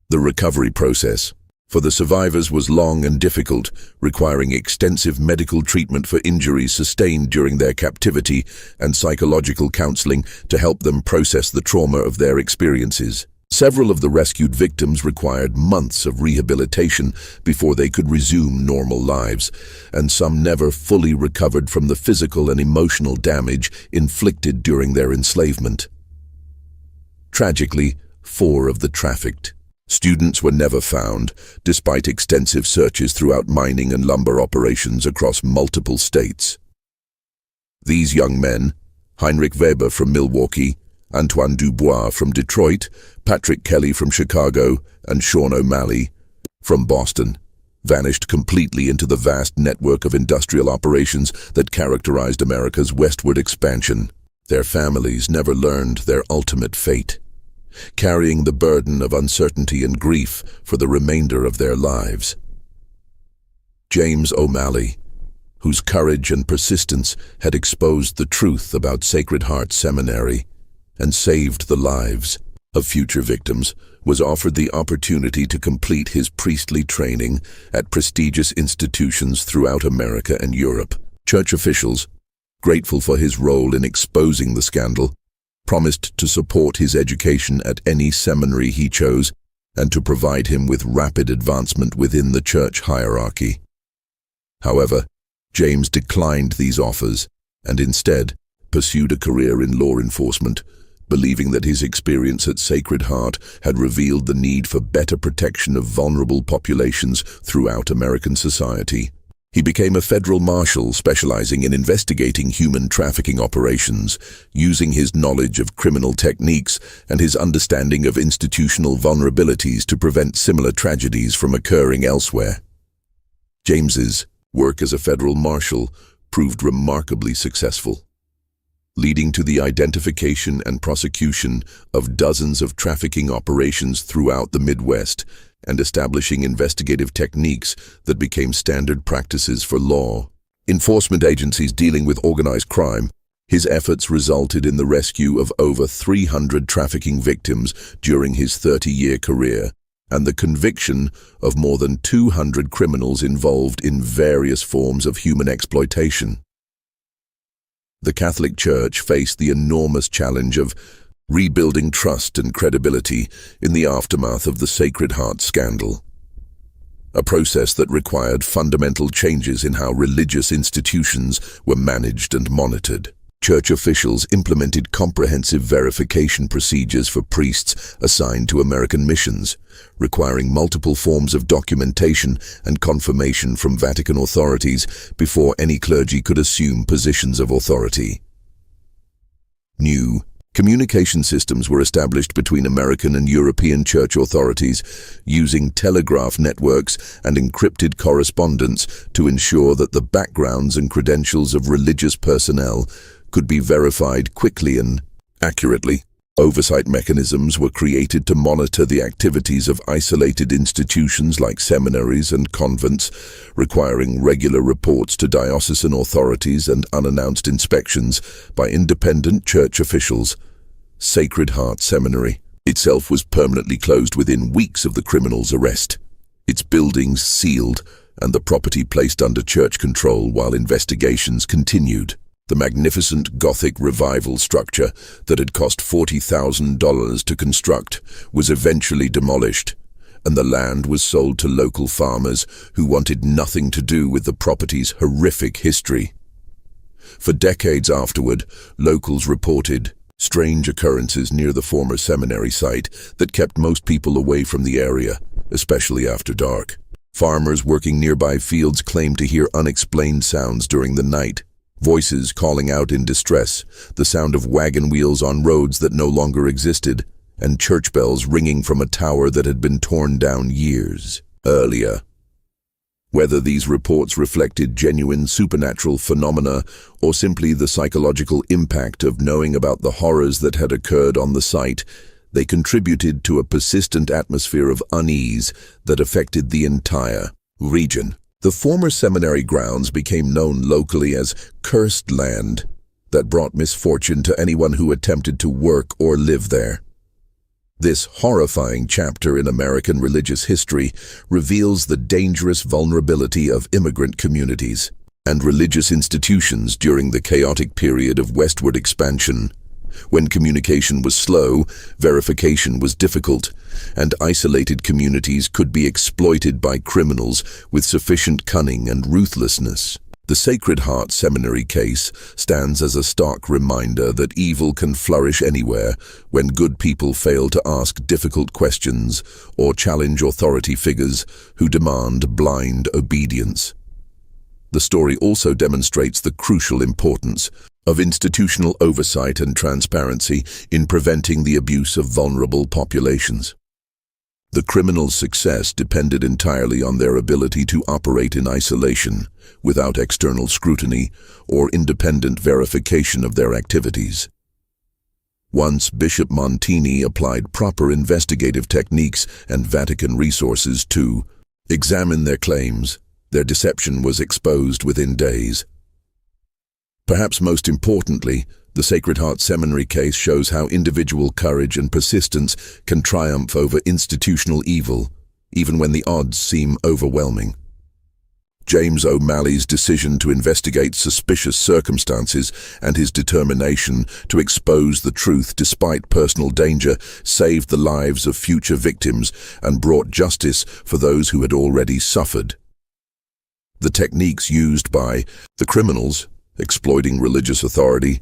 The recovery process for the survivors was long and difficult, requiring extensive medical treatment for injuries sustained during their captivity and psychological counseling to help them process the trauma of their experiences. Several of the rescued victims required months of rehabilitation before they could resume normal lives, and some never fully recovered from the physical and emotional damage inflicted during their enslavement. Tragically, 4 of the trafficked students were never found, despite extensive searches throughout mining and lumber operations across multiple states. These young men, Heinrich Weber from Milwaukee, Antoine Dubois from Detroit, Patrick Kelly from Chicago, and Sean O'Malley from Boston, vanished completely into the vast network of industrial operations that characterized America's westward expansion. Their families never learned their ultimate fate, carrying the burden of uncertainty and grief for the remainder of their lives. James O'Malley, whose courage and persistence had exposed the truth about Sacred Heart Seminary and saved the lives of future victims, was offered the opportunity to complete his priestly training at prestigious institutions throughout America and Europe. Church officials, grateful for his role in exposing the scandal, promised to support his education at any seminary he chose and to provide him with rapid advancement within the church hierarchy. However, James declined these offers and instead pursued a career in law enforcement, believing that his experience at Sacred Heart had revealed the need for better protection of vulnerable populations throughout American society. He became a federal marshal specializing in investigating human trafficking operations, using his knowledge of criminal techniques and his understanding of institutional vulnerabilities to prevent similar tragedies from occurring elsewhere. James's work as a federal marshal proved remarkably successful, leading to the identification and prosecution of dozens of trafficking operations throughout the Midwest and establishing investigative techniques that became standard practices for law enforcement agencies dealing with organized crime. His efforts resulted in the rescue of over 300 trafficking victims during his 30-year career and the conviction of more than 200 criminals involved in various forms of human exploitation. The Catholic Church faced the enormous challenge of rebuilding trust and credibility in the aftermath of the Sacred Heart scandal, a process that required fundamental changes in how religious institutions were managed and monitored. Church officials implemented comprehensive verification procedures for priests assigned to American missions, requiring multiple forms of documentation and confirmation from Vatican authorities before any clergy could assume positions of authority. New communication systems were established between American and European church authorities using telegraph networks and encrypted correspondence to ensure that the backgrounds and credentials of religious personnel could be verified quickly and accurately. Oversight mechanisms were created to monitor the activities of isolated institutions like seminaries and convents, requiring regular reports to diocesan authorities and unannounced inspections by independent church officials. Sacred Heart Seminary itself was permanently closed within weeks of the criminal's arrest, its buildings sealed and the property placed under church control while investigations continued. The magnificent Gothic revival structure that had cost $40,000 to construct was eventually demolished, and the land was sold to local farmers who wanted nothing to do with the property's horrific history. For decades afterward, locals reported strange occurrences near the former seminary site that kept most people away from the area, especially after dark. Farmers working nearby fields claimed to hear unexplained sounds during the night, voices calling out in distress, the sound of wagon wheels on roads that no longer existed, and church bells ringing from a tower that had been torn down years earlier. Whether these reports reflected genuine supernatural phenomena or simply the psychological impact of knowing about the horrors that had occurred on the site, they contributed to a persistent atmosphere of unease that affected the entire region. The former seminary grounds became known locally as cursed land that brought misfortune to anyone who attempted to work or live there. This horrifying chapter in American religious history reveals the dangerous vulnerability of immigrant communities and religious institutions during the chaotic period of westward expansion. When communication was slow, verification was difficult, and isolated communities could be exploited by criminals with sufficient cunning and ruthlessness. The Sacred Heart Seminary case stands as a stark reminder that evil can flourish anywhere when good people fail to ask difficult questions or challenge authority figures who demand blind obedience. The story also demonstrates the crucial importance of institutional oversight and transparency in preventing the abuse of vulnerable populations. The criminals' success depended entirely on their ability to operate in isolation, without external scrutiny or independent verification of their activities. Once Bishop Montini applied proper investigative techniques and Vatican resources to examine their claims, their deception was exposed within days. Perhaps most importantly, the Sacred Heart Seminary case shows how individual courage and persistence can triumph over institutional evil, even when the odds seem overwhelming. James O'Malley's decision to investigate suspicious circumstances and his determination to expose the truth despite personal danger saved the lives of future victims and brought justice for those who had already suffered. The techniques used by the criminals, exploiting religious authority,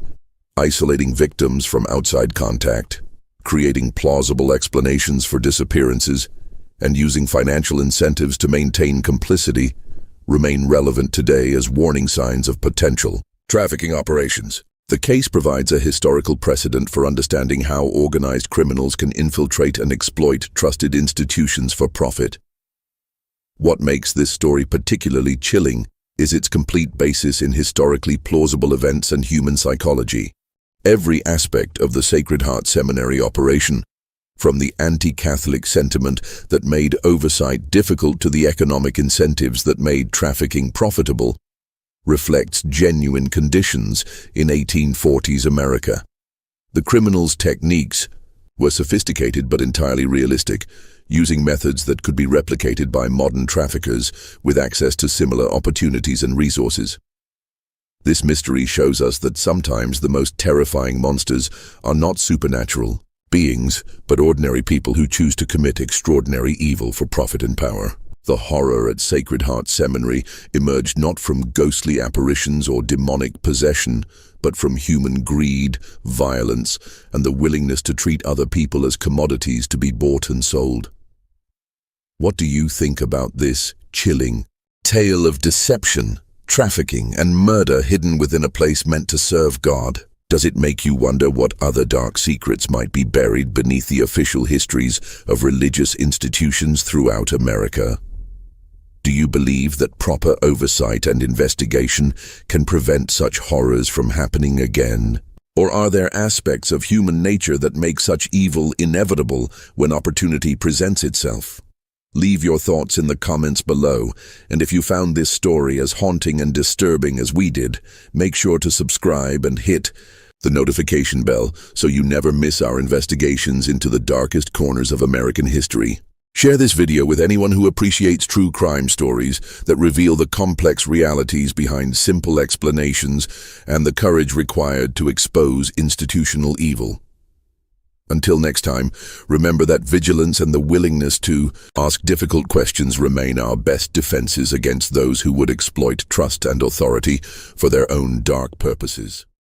isolating victims from outside contact, creating plausible explanations for disappearances, and using financial incentives to maintain complicity, remain relevant today as warning signs of potential trafficking operations. The case provides a historical precedent for understanding how organized criminals can infiltrate and exploit trusted institutions for profit. What makes this story particularly chilling is its complete basis in historically plausible events and human psychology. Every aspect of the Sacred Heart Seminary operation, from the anti-Catholic sentiment that made oversight difficult to the economic incentives that made trafficking profitable, reflects genuine conditions in 1840s America. The criminals' techniques were sophisticated but entirely realistic, using methods that could be replicated by modern traffickers with access to similar opportunities and resources. This mystery shows us that sometimes the most terrifying monsters are not supernatural beings, but ordinary people who choose to commit extraordinary evil for profit and power. The horror at Sacred Heart Seminary emerged not from ghostly apparitions or demonic possession, but from human greed, violence, and the willingness to treat other people as commodities to be bought and sold. What do you think about this chilling tale of deception, trafficking, and murder hidden within a place meant to serve God? Does it make you wonder what other dark secrets might be buried beneath the official histories of religious institutions throughout America? Do you believe that proper oversight and investigation can prevent such horrors from happening again? Or are there aspects of human nature that make such evil inevitable when opportunity presents itself? Leave your thoughts in the comments below, and if you found this story as haunting and disturbing as we did, make sure to subscribe and hit the notification bell so you never miss our investigations into the darkest corners of American history. Share this video with anyone who appreciates true crime stories that reveal the complex realities behind simple explanations and the courage required to expose institutional evil. Until next time, remember that vigilance and the willingness to ask difficult questions remain our best defenses against those who would exploit trust and authority for their own dark purposes.